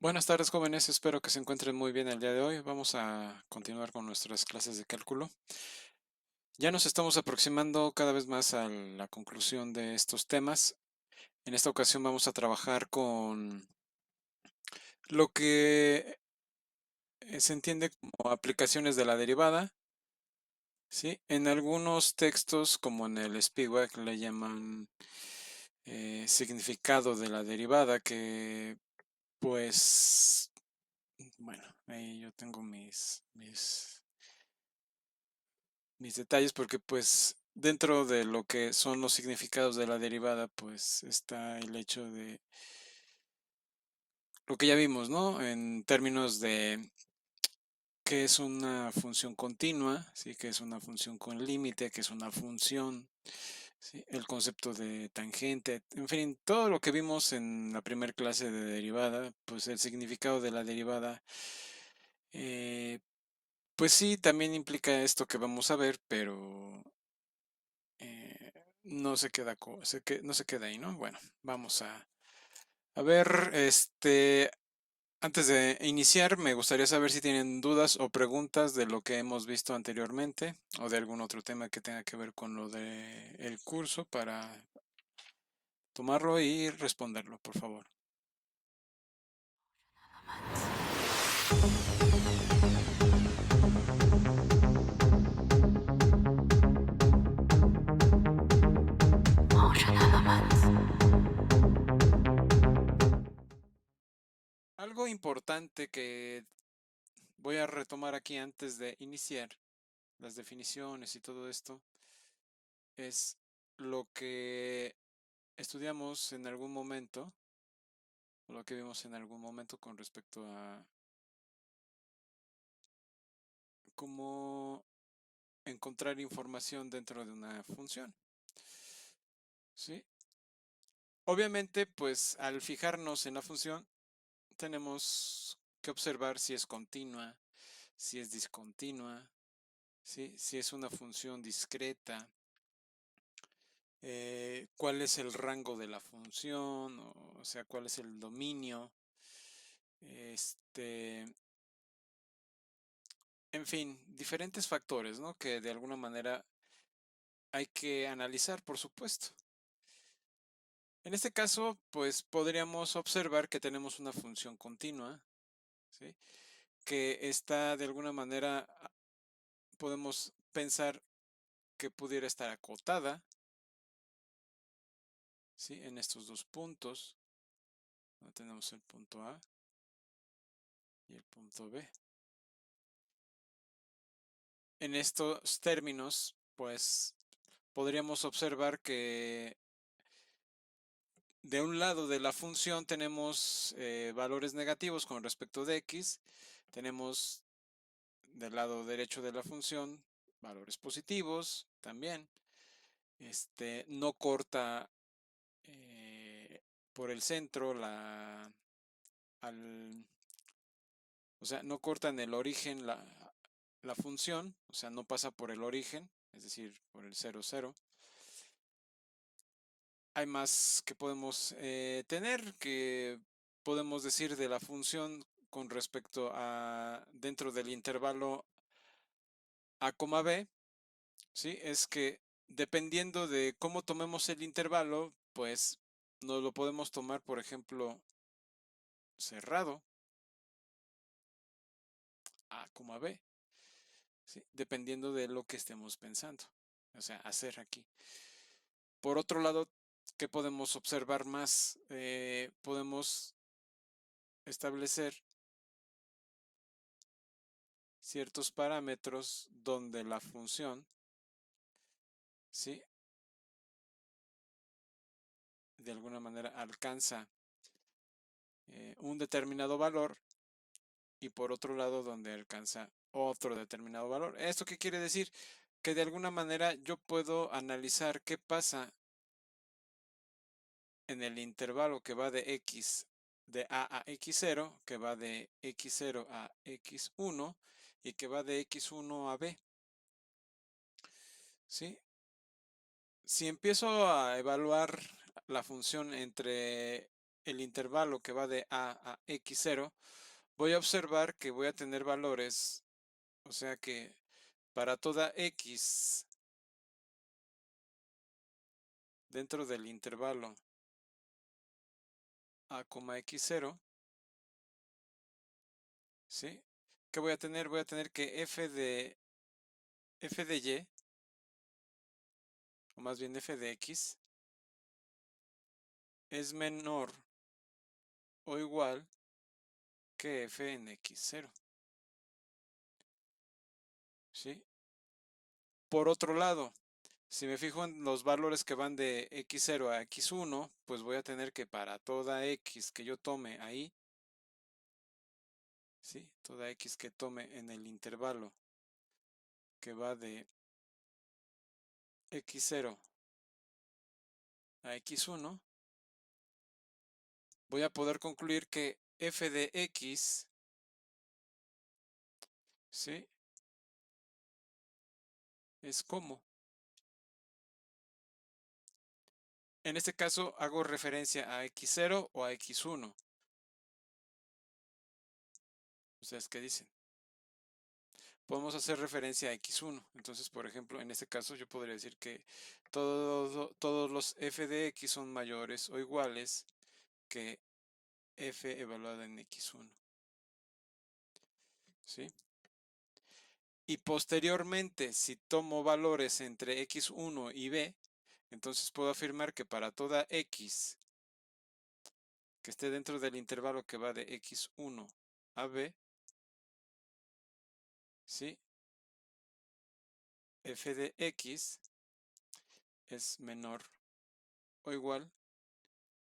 Buenas tardes, jóvenes. Espero que se encuentren muy bien el día de hoy. Vamos a continuar con nuestras clases de cálculo. Ya nos estamos aproximando cada vez más a la conclusión de estos temas. En esta ocasión vamos a trabajar con lo que se entiende como aplicaciones de la derivada. ¿Sí? En algunos textos, como en el Spivak, le llaman significado de la derivada, que pues, bueno, ahí yo tengo mis detalles porque pues dentro de lo que son los significados de la derivada pues está el hecho de lo que ya vimos, ¿no? En términos de qué es una función continua, ¿sí? Que es una función con límite, que es una función, ¿sí? El concepto de tangente, en fin, todo lo que vimos en la primera clase de derivada, pues el significado de la derivada, eh, pues sí, también implica esto que vamos a ver, pero eh, no se queda, no se queda ahí, ¿no? Bueno, vamos a ver, antes de iniciar, me gustaría saber si tienen dudas o preguntas de lo que hemos visto anteriormente o de algún otro tema que tenga que ver con lo de el curso para tomarlo y responderlo, por favor. Algo importante que voy a retomar aquí antes de iniciar las definiciones y todo esto es lo que estudiamos en algún momento, o lo que vimos en algún momento con respecto a cómo encontrar información dentro de una función. ¿Sí? Obviamente, pues al fijarnos en la función, tenemos que observar si es continua, si es discontinua, ¿sí? Si es una función discreta, cuál es el rango de la función, o sea, cuál es el dominio, este, en fin, diferentes factores, ¿no? Que de alguna manera hay que analizar, por supuesto. En este caso, pues podríamos observar que tenemos una función continua, ¿sí? Que está de alguna manera, podemos pensar que pudiera estar acotada, ¿sí? En estos dos puntos, donde tenemos el punto A y el punto B. En estos términos, pues podríamos observar que de un lado de la función tenemos valores negativos con respecto de x, tenemos del lado derecho de la función valores positivos también, no corta por el centro al, o sea, no corta en el origen la función, o sea, no pasa por el origen, es decir, por el 0, 0. Hay más que podemos tener, que podemos decir de la función con respecto a dentro del intervalo a, b, ¿sí? Es que dependiendo de cómo tomemos el intervalo, pues nos lo podemos tomar, por ejemplo, cerrado a, b, ¿sí? Dependiendo de lo que estemos pensando, o sea, hacer aquí. Por otro lado, ¿qué podemos observar más? Podemos establecer ciertos parámetros donde la función, ¿sí? De alguna manera alcanza un determinado valor y por otro lado donde alcanza otro determinado valor. ¿Esto qué quiere decir? Que de alguna manera yo puedo analizar qué pasa en el intervalo que va de x de a x0, que va de x0 a x1 y que va de x1 a b. ¿Sí? Si empiezo a evaluar la función entre el intervalo que va de A a X0, voy a observar que voy a tener valores, o sea que para toda X dentro del intervalo A, X0, ¿sí? ¿Qué voy a tener? Voy a tener que f de y, o más bien f de x, es menor o igual que f en x0, ¿sí? Por otro lado, si me fijo en los valores que van de x0 a x1, pues voy a tener que para toda x que yo tome ahí, ¿sí? Toda x que tome en el intervalo que va de x0 a x1, voy a poder concluir que f de x, ¿sí? Es como. En este caso hago referencia a x0 o a x1. ¿Ustedes qué dicen? Podemos hacer referencia a x1. Entonces, por ejemplo, en este caso yo podría decir que todos los f de x son mayores o iguales que f evaluada en x1. ¿Sí? Y posteriormente, si tomo valores entre x1 y b, entonces puedo afirmar que para toda x que esté dentro del intervalo que va de x1 a b, ¿sí? F de x es menor o igual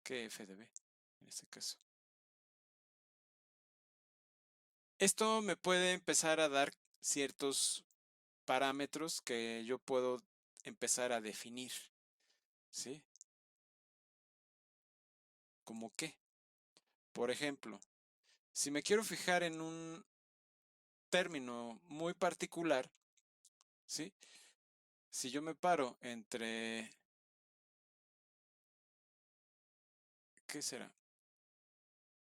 que f de b, en este caso. Esto me puede empezar a dar ciertos parámetros que yo puedo empezar a definir, ¿sí? ¿Cómo qué? Por ejemplo, si me quiero fijar en un término muy particular, ¿sí? Si yo me paro entre, ¿qué será?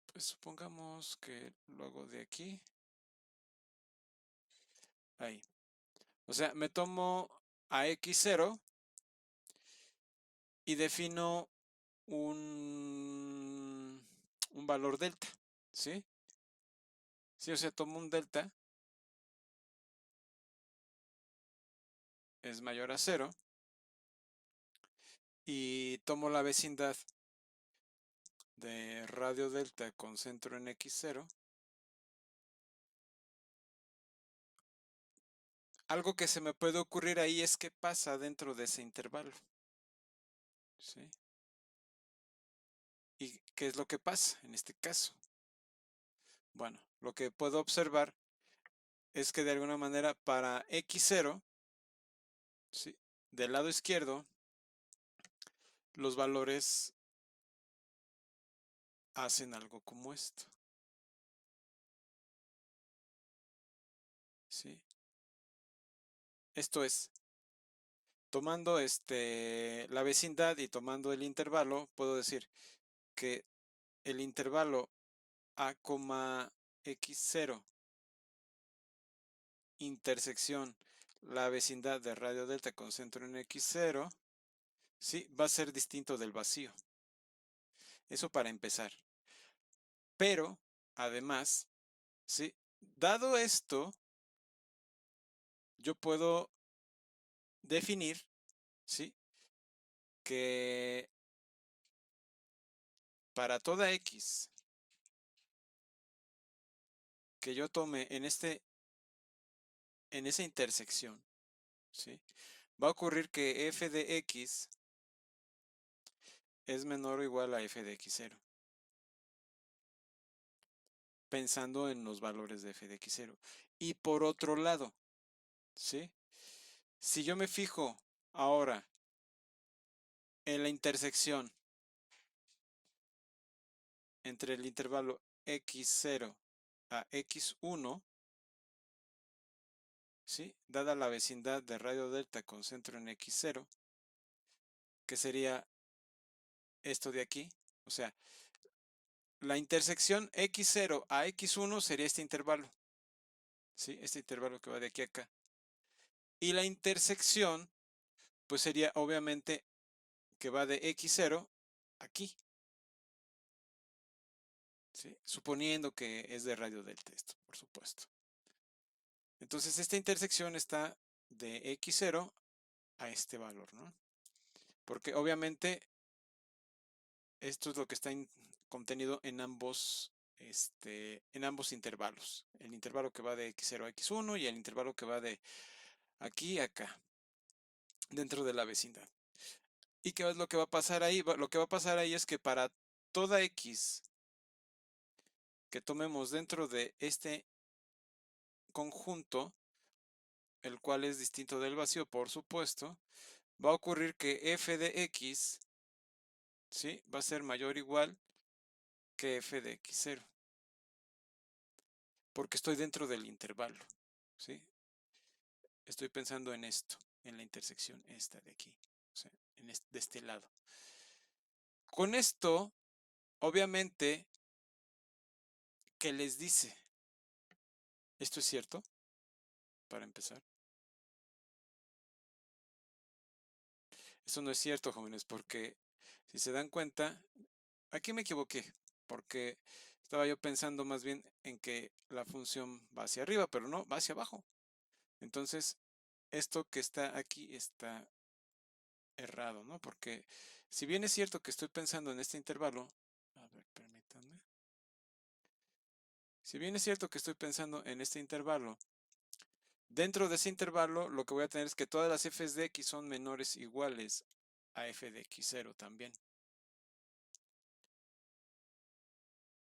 Pues supongamos que lo hago de aquí, ahí. O sea, me tomo a x0 y defino un valor delta, ¿sí? Sí, o sea, tomo un delta, es mayor a 0, y tomo la vecindad de radio delta con centro en x0. Algo que se me puede ocurrir ahí es qué pasa dentro de ese intervalo, ¿sí? ¿Y qué es lo que pasa en este caso? Bueno, lo que puedo observar es que de alguna manera para x0, ¿sí? Del lado izquierdo, los valores hacen algo como esto, ¿sí? Esto es, tomando la vecindad y tomando el intervalo, puedo decir que el intervalo a, x0 intersección la vecindad de radio delta con centro en x0, ¿sí? Va a ser distinto del vacío. Eso para empezar. Pero, además, ¿sí? Dado esto, yo puedo definir, ¿sí? Que para toda x que yo tome en esa intersección, ¿sí? Va a ocurrir que f de x es menor o igual a f de x0. Pensando en los valores de f de x0. Y por otro lado, ¿sí? Si yo me fijo ahora en la intersección entre el intervalo x0 a x1, ¿sí? Dada la vecindad de radio delta con centro en x0, que sería esto de aquí, o sea, la intersección x0 a x1 sería este intervalo, ¿sí? Este intervalo que va de aquí a acá. Y la intersección, pues sería obviamente que va de x0 aquí, ¿sí? Suponiendo que es de radio delta esto, por supuesto. Entonces esta intersección está de x0 a este valor, ¿no? Porque obviamente esto es lo que está contenido en ambos intervalos. El intervalo que va de x0 a x1 y el intervalo que va de aquí a acá, dentro de la vecindad. ¿Y qué es lo que va a pasar ahí? Lo que va a pasar ahí es que para toda x que tomemos dentro de este conjunto, el cual es distinto del vacío, por supuesto, va a ocurrir que f de x, ¿sí?, va a ser mayor o igual que f de x0, porque estoy dentro del intervalo, ¿sí? Estoy pensando en esto, en la intersección esta de aquí, o sea, de este lado. Con esto, obviamente, ¿qué les dice? ¿Esto es cierto? Para empezar. Eso no es cierto, jóvenes, porque si se dan cuenta, aquí me equivoqué, porque estaba yo pensando más bien en que la función va hacia arriba, pero no, va hacia abajo. Entonces, esto que está aquí está errado, ¿no? Porque si bien es cierto que estoy pensando en este intervalo, a ver, permítanme. Si bien es cierto que estoy pensando en este intervalo, dentro de ese intervalo lo que voy a tener es que todas las f's de x son menores o iguales a f de x0 también.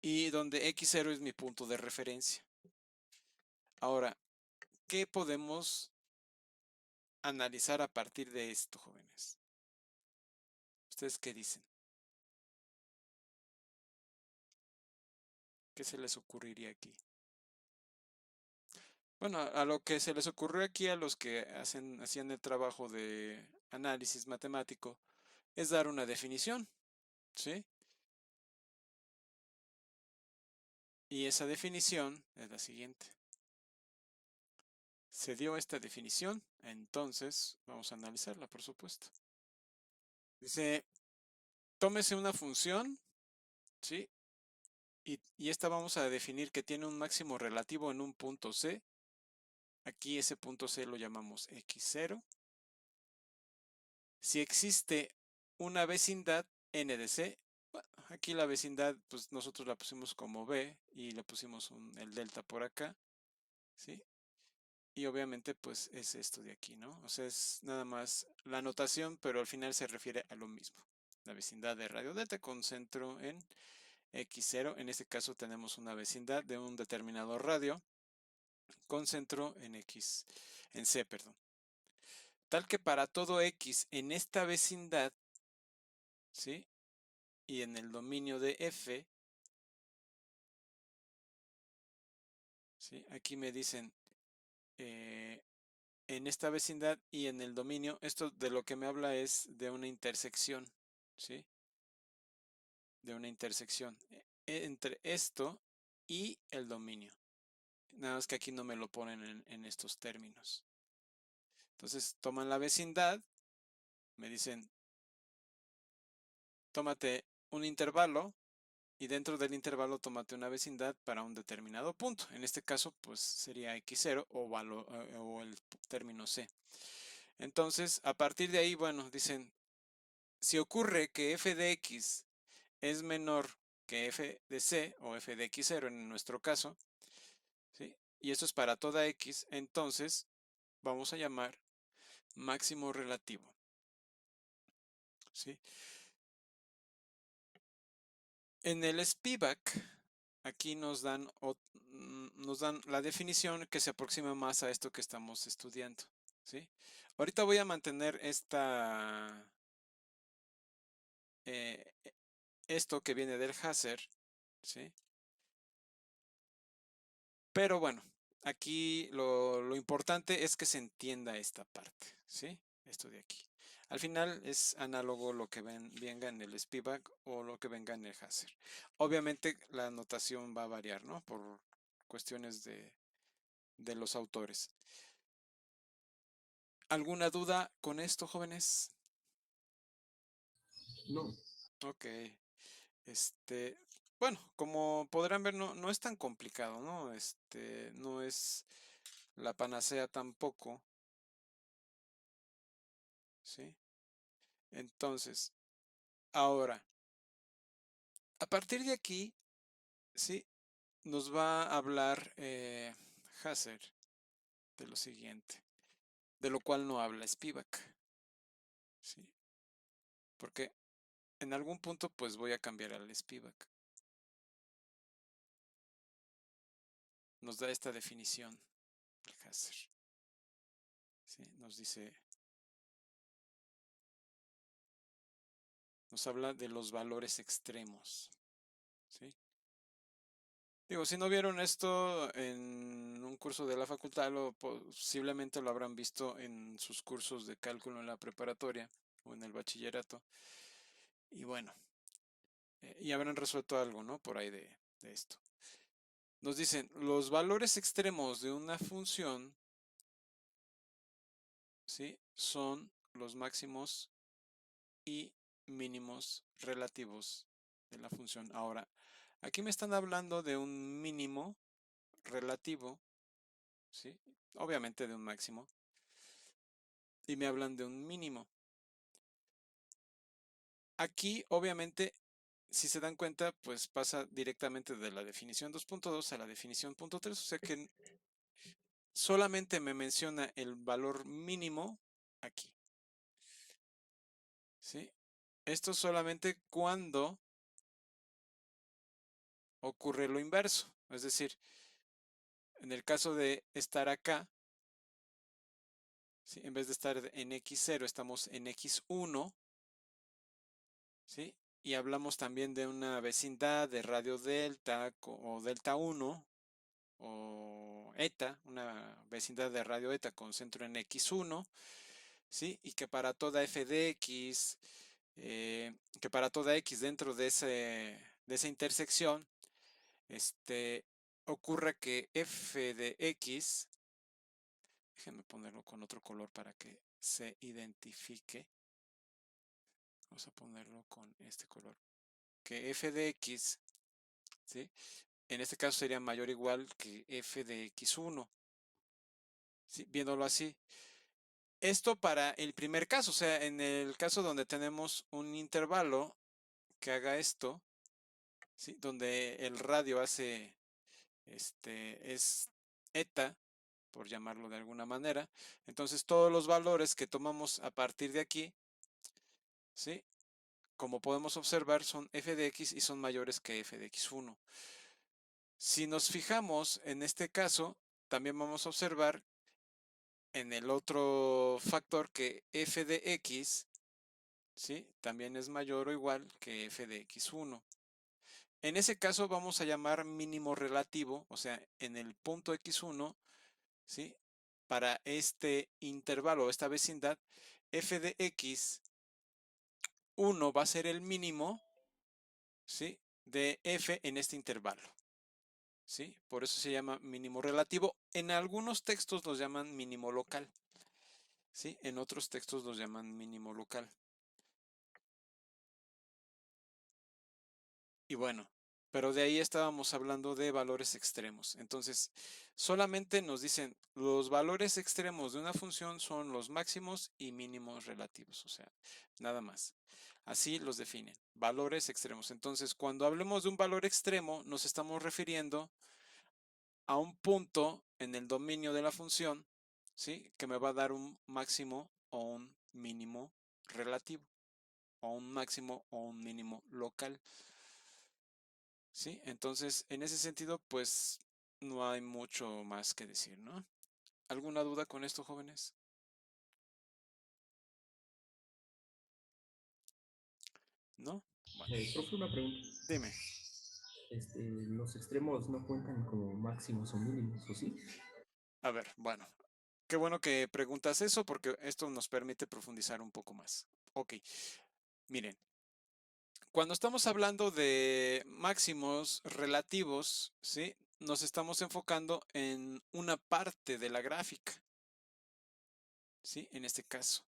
Y donde x0 es mi punto de referencia. Ahora, ¿qué podemos analizar a partir de esto, jóvenes? ¿Ustedes qué dicen? ¿Qué se les ocurriría aquí? Bueno, a lo que se les ocurrió aquí a los que hacían el trabajo de análisis matemático es dar una definición, ¿sí? Y esa definición es la siguiente. Se dio esta definición, entonces vamos a analizarla, por supuesto. Dice, tómese una función, ¿sí? Y esta vamos a definir que tiene un máximo relativo en un punto C. Aquí ese punto C lo llamamos x0. Si existe una vecindad n de C, bueno, aquí la vecindad pues nosotros la pusimos como B y le pusimos el delta por acá, ¿sí? Y obviamente pues es esto de aquí, ¿no? O sea, es nada más la notación, pero al final se refiere a lo mismo. La vecindad de radio delta con centro en x0. En este caso tenemos una vecindad de un determinado radio con centro en C, perdón. Tal que para todo x en esta vecindad, ¿sí?, y en el dominio de f, ¿sí?, aquí me dicen en esta vecindad y en el dominio, esto de lo que me habla es de una intersección, ¿sí? De una intersección entre esto y el dominio. Nada más que aquí no me lo ponen en estos términos. Entonces toman la vecindad, me dicen, tómate un intervalo y dentro del intervalo tómate una vecindad para un determinado punto. En este caso, pues sería x0 o el término C. Entonces, a partir de ahí, bueno, dicen, si ocurre que f de x es menor que f de c o f de x0 en nuestro caso, ¿sí?, y esto es para toda x, entonces vamos a llamar máximo relativo, ¿sí? En el Spivak, aquí nos dan la definición que se aproxima más a esto que estamos estudiando, ¿sí? Ahorita voy a mantener esto que viene del Hazer, ¿sí? Pero bueno, aquí lo importante es que se entienda esta parte, ¿sí? Esto de aquí. Al final es análogo lo que venga en el Spivak o lo que venga en el Hazer. Obviamente la notación va a variar, ¿no? Por cuestiones de los autores. ¿Alguna duda con esto, jóvenes? No, Ok. Este, bueno, como podrán ver, no es tan complicado, ¿no? No es la panacea tampoco, ¿sí? Entonces, ahora, a partir de aquí, ¿sí? Nos va a hablar Hasser de lo siguiente, de lo cual no habla Spivak, ¿sí? Porque en algún punto pues voy a cambiar al Spivak. Nos da esta definición el Hasser, ¿sí? Nos dice, nos habla de los valores extremos, ¿sí? Digo, si no vieron esto en un curso de la facultad, posiblemente lo habrán visto en sus cursos de cálculo en la preparatoria o en el bachillerato. Y bueno, y habrán resuelto algo, ¿no? Por ahí de esto. Nos dicen, los valores extremos de una función, ¿sí? Son los máximos y mínimos relativos de la función. Ahora, aquí me están hablando de un mínimo relativo, ¿sí? Obviamente de un máximo, y me hablan de un mínimo. Aquí, obviamente, si se dan cuenta, pues pasa directamente de la definición 2.2 a la definición 3, o sea que solamente me menciona el valor mínimo aquí, ¿sí? Esto solamente cuando ocurre lo inverso, es decir, en el caso de estar acá, ¿sí? En vez de estar en x0, estamos en x1, ¿sí? Y hablamos también de una vecindad de radio delta o delta 1 o eta, una vecindad de radio eta con centro en x1, ¿sí? Y que para toda f de x, que para toda x dentro de esa intersección, ocurra que f de x, déjenme ponerlo con otro color para que se identifique, vamos a ponerlo con este color, que f de x, ¿sí? En este caso sería mayor o igual que f de x1, ¿sí? Viéndolo así. Esto para el primer caso, o sea, en el caso donde tenemos un intervalo que haga esto, ¿sí? Donde el radio es eta, por llamarlo de alguna manera. Entonces todos los valores que tomamos a partir de aquí, ¿sí? Como podemos observar, son f de x y son mayores que f de x1. Si nos fijamos en este caso, también vamos a observar en el otro factor que f de x, ¿sí? También es mayor o igual que f de x1. En ese caso vamos a llamar mínimo relativo, o sea, en el punto x1, ¿sí? Para este intervalo, esta vecindad, f de x1 va a ser el mínimo, ¿sí? De f en este intervalo, ¿sí? Por eso se llama mínimo relativo. En algunos textos los llaman mínimo local, ¿sí? En otros textos los llaman mínimo local. Y bueno, pero de ahí estábamos hablando de valores extremos. Entonces, solamente nos dicen los valores extremos de una función son los máximos y mínimos relativos, o sea, nada más. Así los definen, valores extremos. Entonces, cuando hablemos de un valor extremo, nos estamos refiriendo a un punto en el dominio de la función, ¿sí? Que me va a dar un máximo o un mínimo relativo, o un máximo o un mínimo local. ¿Sí? Entonces, en ese sentido, pues no hay mucho más que decir, ¿no? ¿Alguna duda con esto, jóvenes? ¿No? Bueno, profe, una pregunta. dime. Los extremos no cuentan como máximos o mínimos, ¿o sí? A ver, bueno. qué bueno que preguntas eso porque esto nos permite profundizar un poco más. Ok, miren, cuando estamos hablando de máximos relativos, ¿sí? Nos estamos enfocando en una parte de la gráfica, ¿sí? En este caso,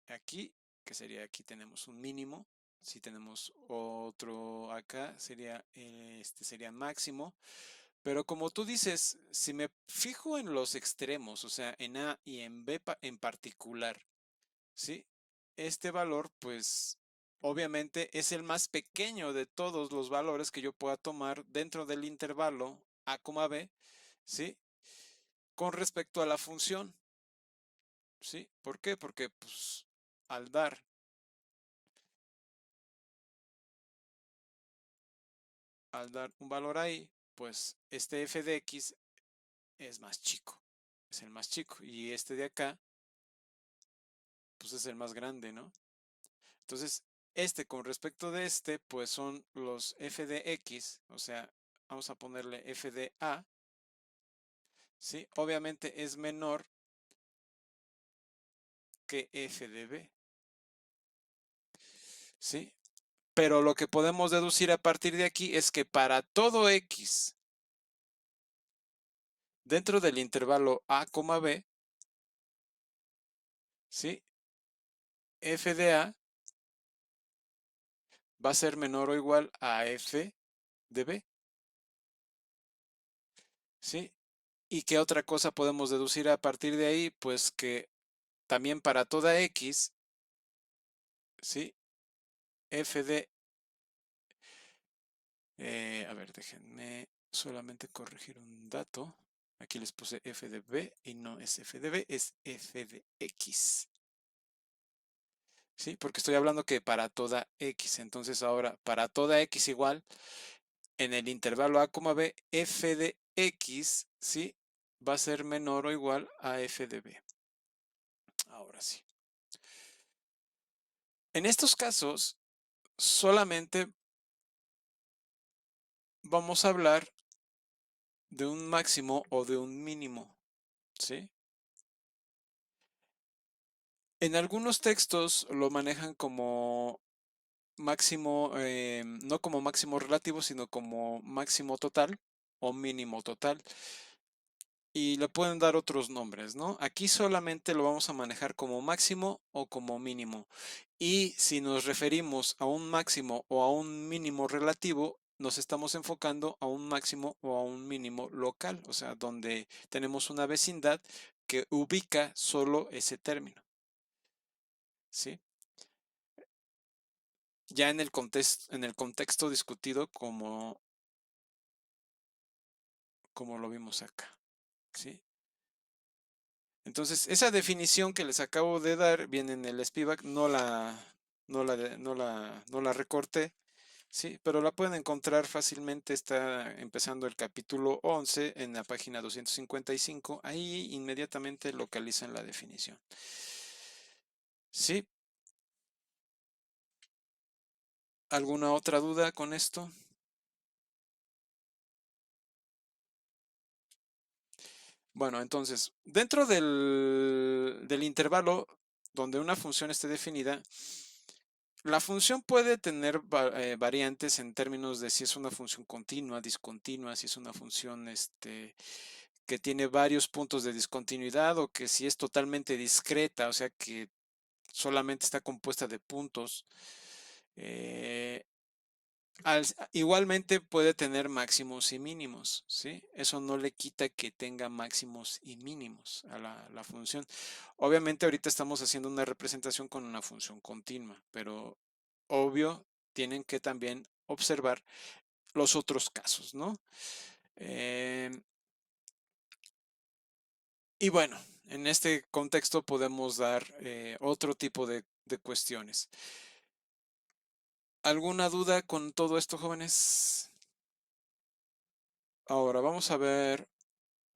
aquí, que sería aquí tenemos un mínimo, si tenemos otro acá, sería este sería máximo, pero como tú dices, si me fijo en los extremos, o sea, en A y en B en particular, ¿sí? Este valor, pues, obviamente es el más pequeño de todos los valores que yo pueda tomar dentro del intervalo A, B, ¿sí? Con respecto a la función, ¿sí? ¿Por qué? Porque, pues, al dar, al dar un valor ahí, pues, este f de x es más chico, es el más chico, y este de acá, pues, es el más grande, ¿no? Entonces, este con respecto de este, pues son los f de x, o sea, vamos a ponerle f de a, ¿sí? Obviamente es menor que f de b, ¿sí? Pero lo que podemos deducir a partir de aquí es que para todo x dentro del intervalo a, b, ¿sí? F de a va a ser menor o igual a f de b, ¿sí? ¿Y qué otra cosa podemos deducir a partir de ahí? Pues que también para toda x, ¿sí? F de a ver, déjenme solamente corregir un dato. Aquí les puse f de b y no es f de b, es f de x. ¿Sí? Porque estoy hablando que para toda x. Entonces ahora, para toda x igual, en el intervalo a, b, f de x, ¿sí? Va a ser menor o igual a f de b. Ahora sí. En estos casos, solamente vamos a hablar de un máximo o de un mínimo, ¿sí? En algunos textos lo manejan como máximo, no como máximo relativo, sino como máximo total o mínimo total. Y le pueden dar otros nombres, ¿no? Aquí solamente lo vamos a manejar como máximo o como mínimo. Y si nos referimos a un máximo o a un mínimo relativo, nos estamos enfocando a un máximo o a un mínimo local, o sea, donde tenemos una vecindad que ubica solo ese término, ¿sí? Ya en el contexto discutido como lo vimos acá, ¿sí? Entonces, esa definición que les acabo de dar viene en el Spivak, no la recorté, sí, pero la pueden encontrar fácilmente, está empezando el capítulo 11 en la página 255, ahí inmediatamente localizan la definición. ¿Sí? ¿Alguna otra duda con esto? Bueno, entonces, dentro del intervalo donde una función esté definida, la función puede tener variantes en términos de si es una función continua, discontinua, si es una función que tiene varios puntos de discontinuidad o que si es totalmente discreta, o sea que solamente está compuesta de puntos. Eh, Igualmente puede tener máximos y mínimos, ¿sí? Eso no le quita que tenga máximos y mínimos a la función. Obviamente ahorita estamos haciendo una representación con una función continua, pero obvio tienen que también observar los otros casos, ¿no? Eh, y bueno, en este contexto podemos dar otro tipo de cuestiones. ¿Alguna duda con todo esto, jóvenes? Ahora vamos a ver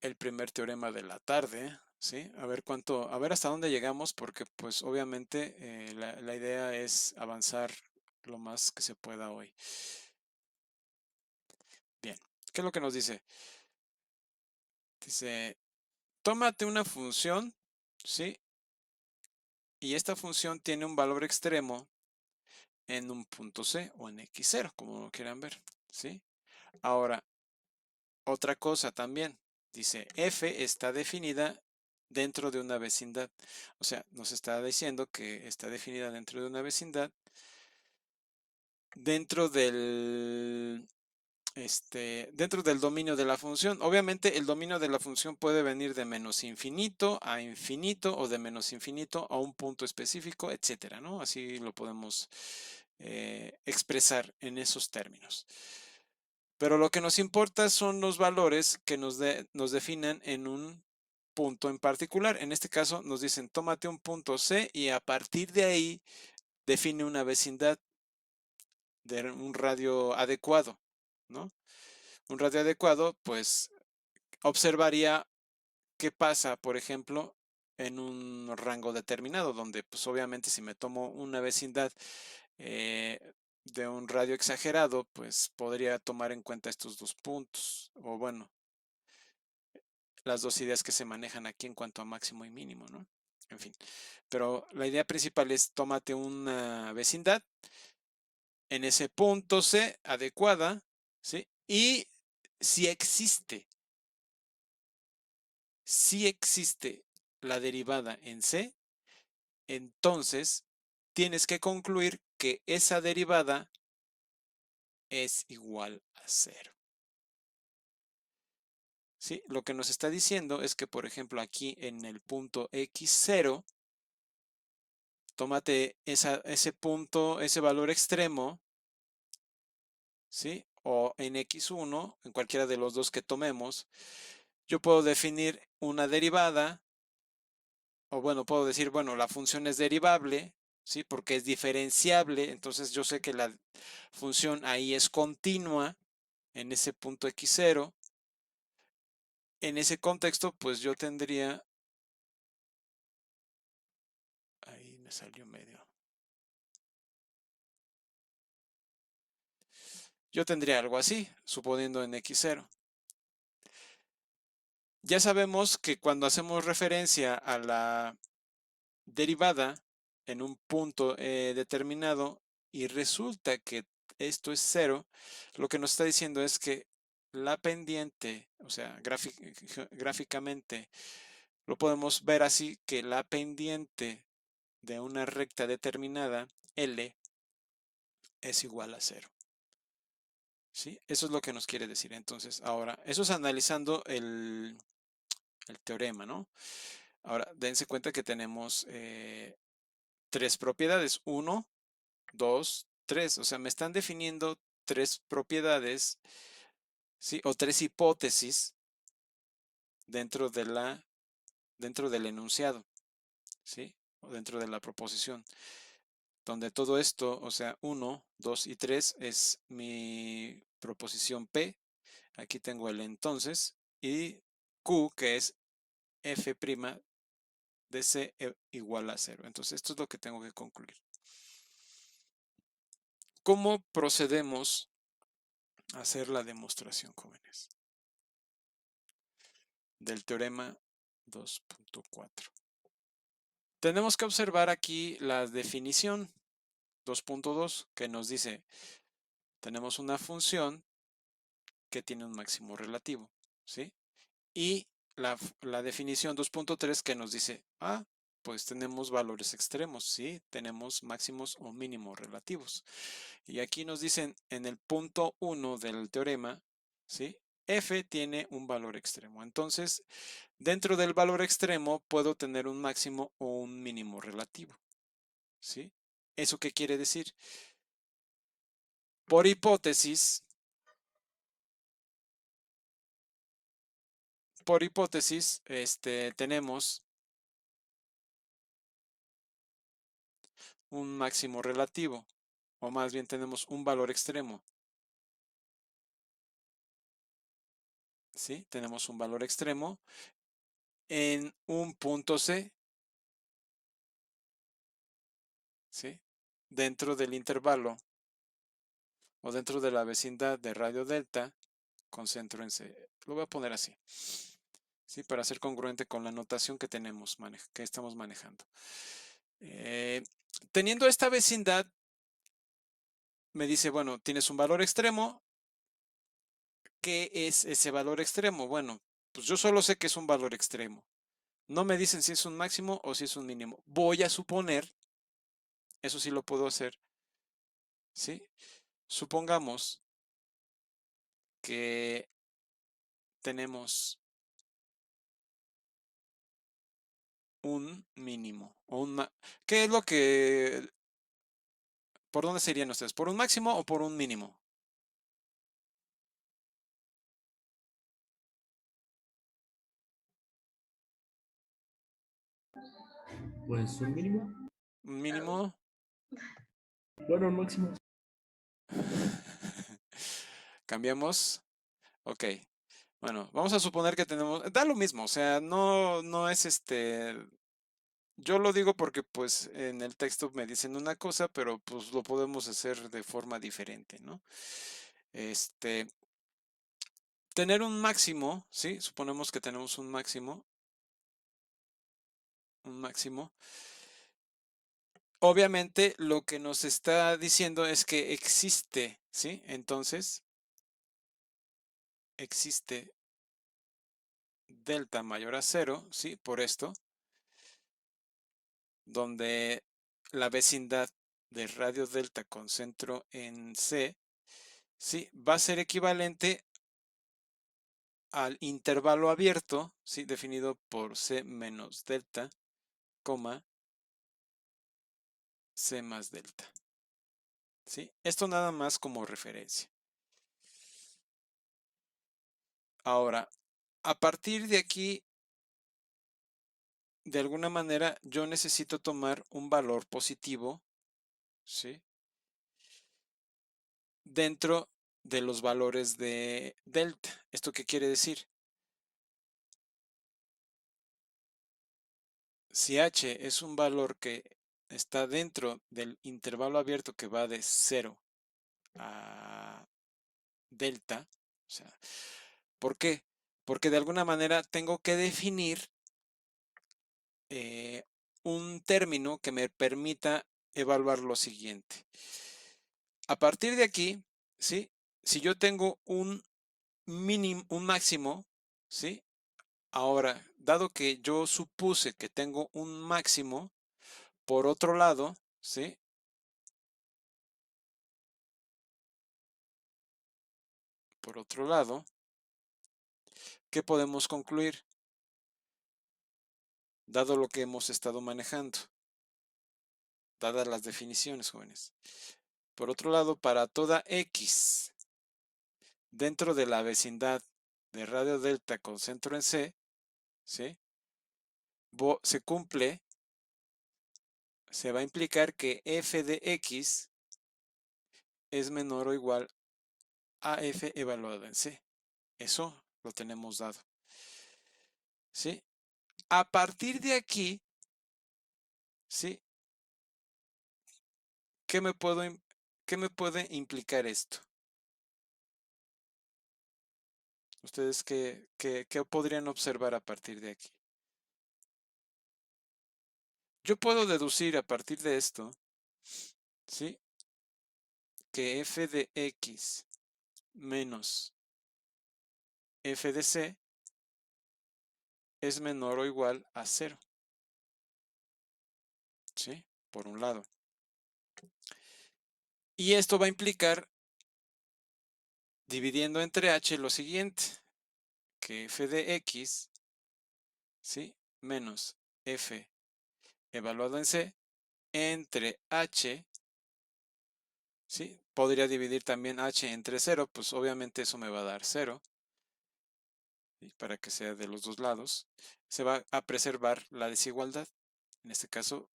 el primer teorema de la tarde, ¿sí? A ver a ver hasta dónde llegamos, porque pues obviamente la idea es avanzar lo más que se pueda hoy. Bien, ¿qué es lo que nos dice? Dice, tómate una función ¿sí? Y esta función tiene un valor extremo en un punto C o en x0, como lo quieran ver, ¿sí? Ahora, otra cosa también, dice f está definida dentro de una vecindad. O sea, nos está diciendo que está definida dentro de una vecindad dentro dentro del dominio de la función. Obviamente el dominio de la función puede venir de menos infinito a infinito o de menos infinito a un punto específico, etcétera, ¿no? Así lo podemos expresar en esos términos. Pero lo que nos importa son los valores que nos definan en un punto en particular. En este caso nos dicen, tómate un punto C y a partir de ahí define una vecindad de un radio adecuado, ¿no? Un radio adecuado, pues observaría qué pasa, por ejemplo, en un rango determinado, donde pues obviamente si me tomo una vecindad eh, de un radio exagerado, pues podría tomar en cuenta estos dos puntos, o bueno, las dos ideas que se manejan aquí en cuanto a máximo y mínimo, ¿no? En fin, pero la idea principal es tómate una vecindad en ese punto C adecuada, ¿sí? Y si existe, si existe la derivada en C, entonces tienes que concluir que esa derivada es igual a cero. ¿Sí? Lo que nos está diciendo es que, por ejemplo, aquí en el punto x0, tómate ese punto, ese valor extremo, ¿sí? O en x1, en cualquiera de los dos que tomemos, yo puedo definir una derivada, o bueno, puedo decir, bueno, la función es derivable, ¿sí? Porque es diferenciable, entonces yo sé que la función ahí es continua en ese punto x0. En ese contexto, pues yo tendría, ahí me salió medio, yo tendría algo así, suponiendo en x0. Ya sabemos que cuando hacemos referencia a la derivada en un punto determinado y resulta que esto es cero, lo que nos está diciendo es que la pendiente, o sea, gráficamente lo podemos ver así, que la pendiente de una recta determinada, L, es igual a cero. ¿Sí? Eso es lo que nos quiere decir. Entonces, ahora, eso es analizando el teorema, ¿no? Ahora, dense cuenta que tenemos tres propiedades. Uno, dos, tres. O sea, me están definiendo tres propiedades, ¿sí? O tres hipótesis dentro dentro del enunciado, ¿sí? O dentro de la proposición. Donde todo esto, o sea, uno, 2 y 3 es mi proposición P. Aquí tengo el entonces. Y Q, que es f' de C igual a cero. Entonces, esto es lo que tengo que concluir. ¿Cómo procedemos a hacer la demostración, jóvenes? Del teorema 2.4. Tenemos que observar aquí la definición 2.2 que nos dice, tenemos una función que tiene un máximo relativo, ¿sí? Y la definición 2.3 que nos dice, pues tenemos valores extremos, ¿sí? Tenemos máximos o mínimos relativos. Y aquí nos dicen en el punto 1 del teorema, ¿sí? F tiene un valor extremo. Entonces, dentro del valor extremo puedo tener un máximo o un mínimo relativo, ¿sí? ¿Eso qué quiere decir? Por hipótesis, tenemos un máximo relativo, o más bien tenemos un valor extremo, ¿sí? Tenemos un valor extremo en un punto C, ¿sí? Dentro del intervalo o dentro de la vecindad de radio delta con centro en C. Lo voy a poner así. ¿sí? Para ser congruente con la notación que tenemos, que estamos manejando. Teniendo esta vecindad, me dice, bueno, tienes un valor extremo. ¿Qué es ese valor extremo? Bueno, pues yo solo sé que es un valor extremo. No me dicen si es un máximo o si es un mínimo. Voy a suponer, eso sí lo puedo hacer, ¿sí? Supongamos que tenemos un mínimo o ¿qué es lo que, por dónde serían ustedes? ¿Por un máximo o por un mínimo? Pues un mínimo. ¿Un mínimo? Bueno, un máximo. ¿Cambiamos? Ok. Bueno, vamos a suponer que tenemos, da lo mismo, o sea, no es yo lo digo porque pues en el texto me dicen una cosa, pero pues lo podemos hacer de forma diferente, ¿no? Este, tener un máximo, ¿sí? Suponemos que tenemos un máximo, un máximo. Obviamente lo que nos está diciendo es que existe, ¿sí? Entonces, existe delta mayor a cero, ¿sí? Por esto, donde la vecindad de radio delta con centro en C, ¿sí? Va a ser equivalente al intervalo abierto, ¿sí? Definido por C menos delta, coma, C más delta, ¿sí? Esto nada más como referencia. Ahora, a partir de aquí, de alguna manera, yo necesito tomar un valor positivo, ¿sí? Dentro de los valores de delta. ¿Esto qué quiere decir? Si h es un valor que está dentro del intervalo abierto que va de 0 a delta, o sea, ¿por qué? Porque de alguna manera tengo que definir eh, un término que me permita evaluar lo siguiente. A partir de aquí, ¿sí? Si yo tengo un mínimo, un máximo, ¿sí? Ahora, dado que yo supuse que tengo un máximo, por otro lado, ¿sí? Por otro lado, ¿qué podemos concluir? Dado lo que hemos estado manejando, dadas las definiciones, jóvenes. Por otro lado, para toda X dentro de la vecindad de radio delta con centro en C, ¿sí? Se cumple, se va a implicar que f de x es menor o igual a f evaluado en C. Eso lo tenemos dado, ¿sí? A partir de aquí, ¿sí? ¿Qué me puede implicar esto? ¿Ustedes qué podrían observar a partir de aquí? Yo puedo deducir a partir de esto, ¿sí? Que f de x menos f de c es menor o igual a 0, ¿sí? Por un lado. Y esto va a implicar, dividiendo entre h, lo siguiente, que f de x, ¿sí? Menos f evaluado en c entre h, ¿sí? Podría dividir también h entre 0, pues obviamente eso me va a dar 0, ¿sí? Para que sea de los dos lados. Se va a preservar la desigualdad. En este caso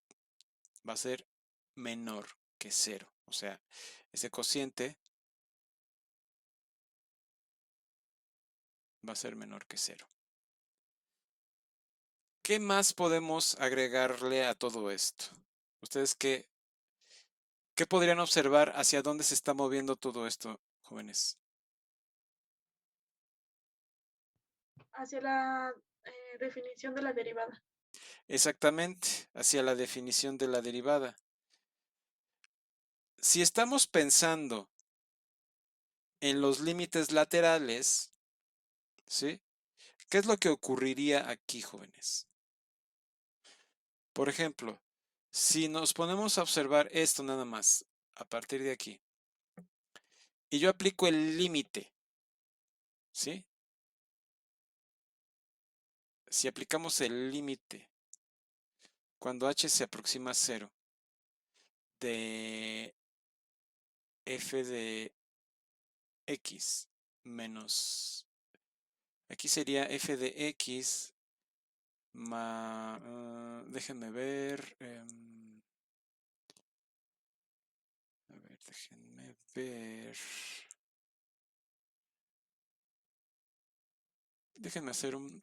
va a ser menor que 0. O sea, ese cociente va a ser menor que 0. ¿Qué más podemos agregarle a todo esto? ¿Ustedes qué podrían observar hacia dónde se está moviendo todo esto, jóvenes? Hacia la definición de la derivada. Exactamente, hacia la definición de la derivada. Si estamos pensando en los límites laterales, ¿sí? ¿Qué es lo que ocurriría aquí, jóvenes? Por ejemplo, si nos ponemos a observar esto nada más, a partir de aquí, y yo aplico el límite, ¿sí? Si aplicamos el límite cuando h se aproxima a 0 de f de x menos, aquí sería f de x más, déjenme ver, a ver, déjenme ver, déjenme hacer una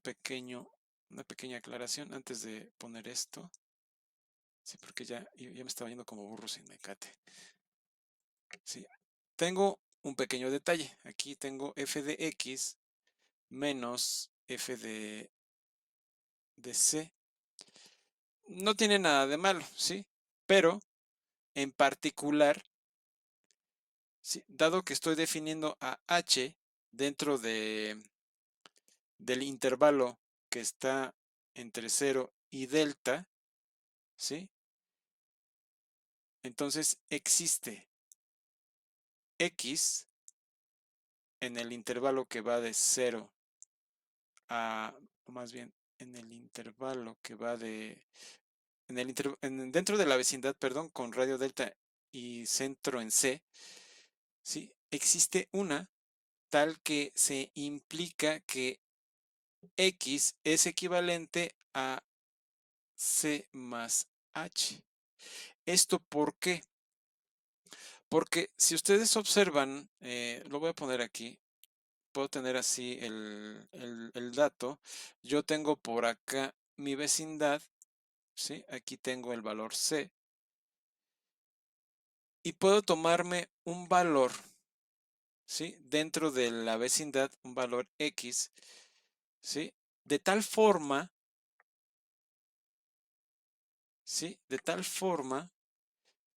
pequeña aclaración antes de poner esto, sí, porque ya me estaba yendo como burro sin mecate, sí. Tengo un pequeño detalle, aquí tengo f de x menos f de c. No tiene nada de malo, ¿sí? Pero, en particular, ¿sí? Dado que estoy definiendo a h dentro del intervalo que está entre 0 y delta, ¿sí? Entonces existe x en el intervalo que va de 0 o más bien en el intervalo que va dentro de la vecindad, perdón, con radio delta y centro en C, ¿sí? Existe una tal que se implica que x es equivalente a c más h. ¿Esto por qué? Porque si ustedes observan, lo voy a poner aquí, puedo tener así el dato. Yo tengo por acá mi vecindad, ¿sí? Aquí tengo el valor c. Y puedo tomarme un valor, ¿sí? Dentro de la vecindad, un valor x, ¿sí? De tal forma, ¿sí? De tal forma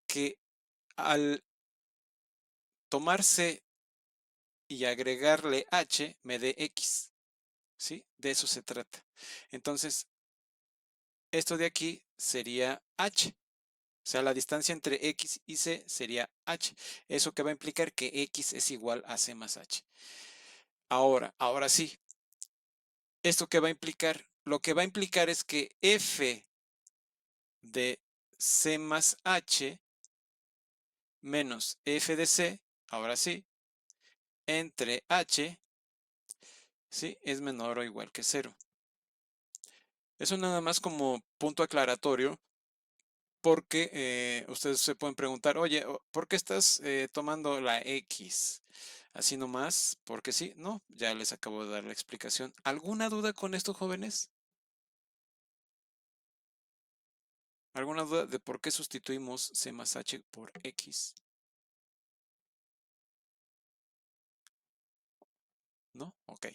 que al tomarse y agregarle h me dé x, ¿sí? De eso se trata. Entonces, esto de aquí sería h. O sea, la distancia entre x y c sería h. Eso que va a implicar que x es igual a c más h. Ahora sí. ¿Esto qué va a implicar? Lo que va a implicar es que f de c más h menos f de c, ahora sí, entre h, ¿sí? Es menor o igual que 0. Eso nada más como punto aclaratorio, porque ustedes se pueden preguntar, oye, ¿por qué estás tomando la x? Así nomás, porque sí, no, ya les acabo de dar la explicación. ¿Alguna duda con esto, jóvenes? ¿Alguna duda de por qué sustituimos c más h por x? ¿No? Ok.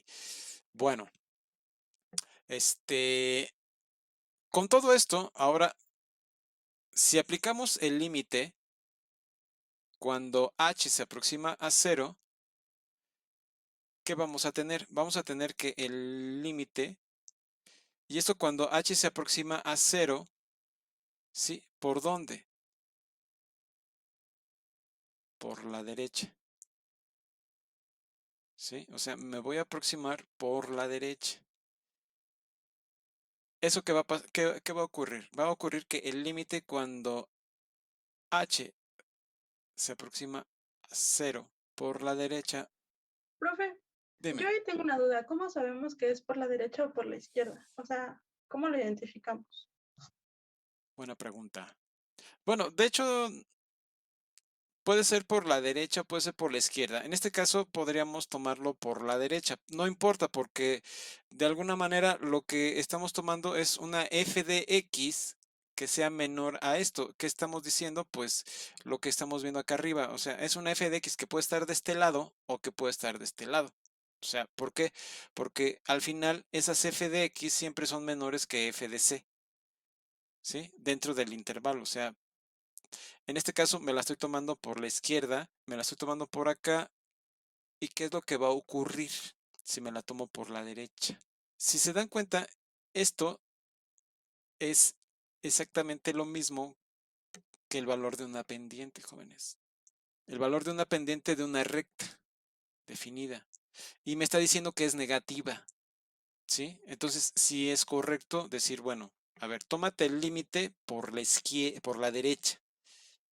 Bueno, con todo esto, ahora, si aplicamos el límite cuando h se aproxima a 0, ¿qué vamos a tener? Vamos a tener que el límite, y esto cuando h se aproxima a 0, ¿sí? ¿Por dónde? Por la derecha, ¿sí? O sea, me voy a aproximar por la derecha. ¿Eso qué va a ocurrir? Va a ocurrir que el límite cuando h se aproxima a 0 por la derecha, Profe, yo dime, ahí tengo una duda. ¿Cómo sabemos que es por la derecha o por la izquierda? O sea, ¿cómo lo identificamos? buena pregunta. Bueno, de hecho, puede ser por la derecha, puede ser por la izquierda. En este caso podríamos tomarlo por la derecha. No importa porque de alguna manera lo que estamos tomando es una f de x que sea menor a esto. ¿Qué estamos diciendo? Pues lo que estamos viendo acá arriba. O sea, es una f de x que puede estar de este lado o que puede estar de este lado. O sea, ¿por qué? Porque al final esas f de x siempre son menores que f de c, ¿sí? Dentro del intervalo. O sea, en este caso me la estoy tomando por la izquierda, me la estoy tomando por acá. ¿Y qué es lo que va a ocurrir si me la tomo por la derecha? Si se dan cuenta, esto es exactamente lo mismo que el valor de una pendiente, jóvenes. El valor de una pendiente de una recta definida. Y me está diciendo que es negativa, ¿sí? Entonces, sí es correcto decir, bueno, a ver, tómate el límite por la izquierda, por la derecha,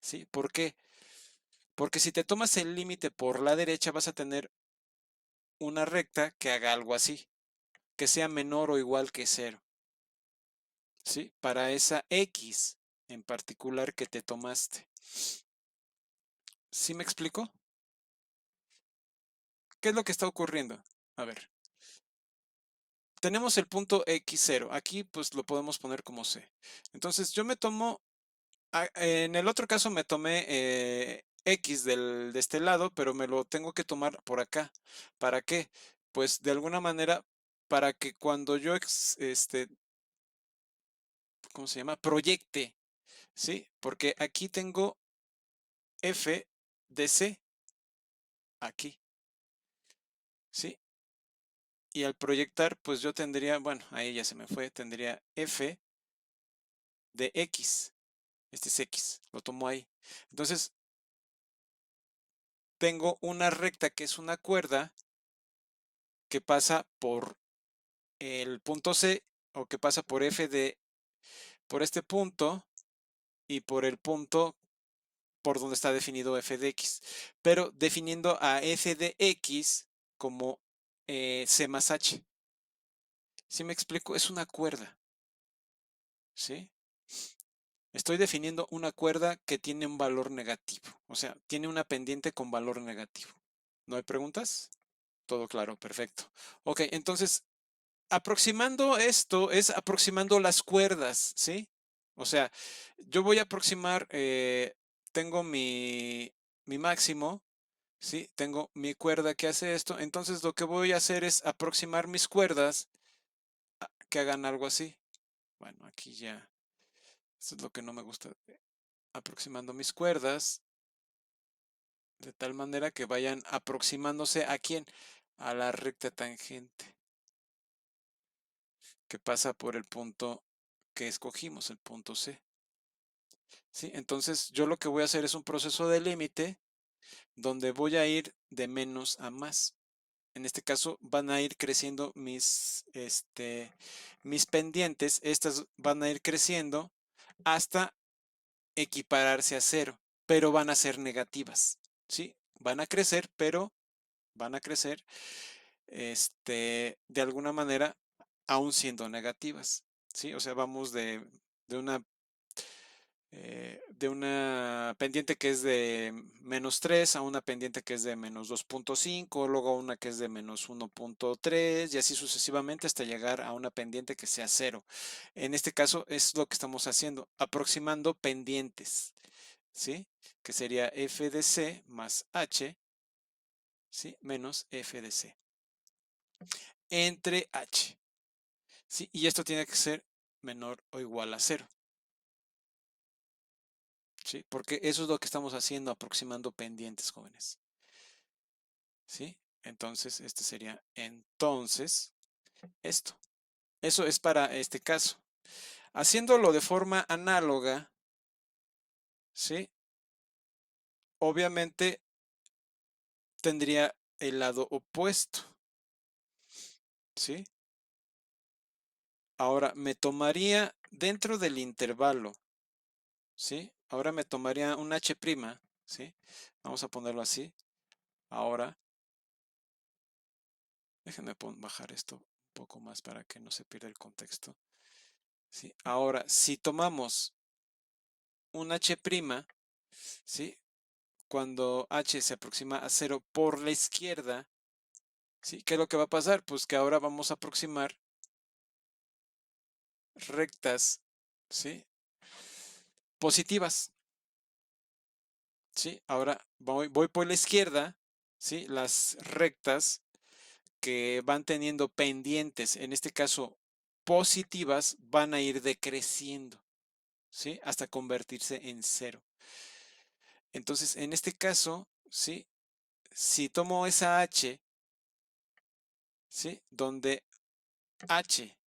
¿sí? ¿Por qué? Porque si te tomas el límite por la derecha, vas a tener una recta que haga algo así, que sea menor o igual que cero, ¿sí? Para esa X en particular que te tomaste. ¿Sí me explico? ¿Qué es lo que está ocurriendo? A ver. Tenemos el punto X0. Aquí pues lo podemos poner como C. Entonces yo me tomo, en el otro caso me tomé X de este lado, pero me lo tengo que tomar por acá. ¿Para qué? Pues de alguna manera, para que cuando yo, ¿cómo se llama? Proyecte, ¿sí? Porque aquí tengo F de C, aquí, ¿sí? Y al proyectar, pues yo tendría, bueno, ahí ya se me fue, tendría F de X. Este es X, lo tomo ahí. Entonces, tengo una recta que es una cuerda que pasa por el punto C o que pasa por F de, por este punto y por el punto por donde está definido F de X. Pero definiendo a F de X como C más H. ¿Sí me explico? Es una cuerda, ¿sí? Estoy definiendo una cuerda que tiene un valor negativo, o sea, tiene una pendiente con valor negativo. ¿No hay preguntas? Todo claro, perfecto. Ok, entonces, aproximando esto es aproximando las cuerdas, ¿sí? O sea, yo voy a aproximar, tengo mi máximo, ¿sí? Tengo mi cuerda que hace esto, entonces lo que voy a hacer es aproximar mis cuerdas que hagan algo así. Bueno, aquí ya, eso es lo que no me gusta. Aproximando mis cuerdas de tal manera que vayan aproximándose a quién, a la recta tangente que pasa por el punto que escogimos, el punto C. ¿Sí? Entonces yo lo que voy a hacer es un proceso de límite donde voy a ir de menos a más. En este caso van a ir creciendo mis pendientes, estas van a ir creciendo hasta equipararse a cero, pero van a ser negativas, ¿sí? Van a crecer, pero van a crecer, de alguna manera, aún siendo negativas, ¿sí? O sea, vamos de una, de una pendiente que es de -3 a una pendiente que es de -2.5, luego a una que es de -1.3 y así sucesivamente hasta llegar a una pendiente que sea cero. En este caso es lo que estamos haciendo, aproximando pendientes, ¿sí? Que sería f de c más h, ¿sí? Menos f de c entre h, ¿sí? Y esto tiene que ser menor o igual a cero, ¿sí? Porque eso es lo que estamos haciendo, aproximando pendientes, jóvenes, ¿sí? Entonces, este sería entonces esto. Eso es para este caso. Haciéndolo de forma análoga, ¿sí? Obviamente tendría el lado opuesto, ¿sí? Ahora me tomaría dentro del intervalo, ¿sí? Ahora me tomaría un h', ¿sí? Vamos a ponerlo así. Ahora, déjenme bajar esto un poco más para que no se pierda el contexto. ¿Sí? Ahora, si tomamos un h', ¿sí? Cuando h se aproxima a 0 por la izquierda, ¿sí? ¿Qué es lo que va a pasar? Pues que ahora vamos a aproximar rectas, ¿sí? Positivas, ¿sí? Ahora voy por la izquierda, ¿sí? Las rectas que van teniendo pendientes, en este caso positivas, van a ir decreciendo, ¿sí? Hasta convertirse en 0. Entonces, en este caso, ¿sí? Si tomo esa h, ¿sí? Donde h'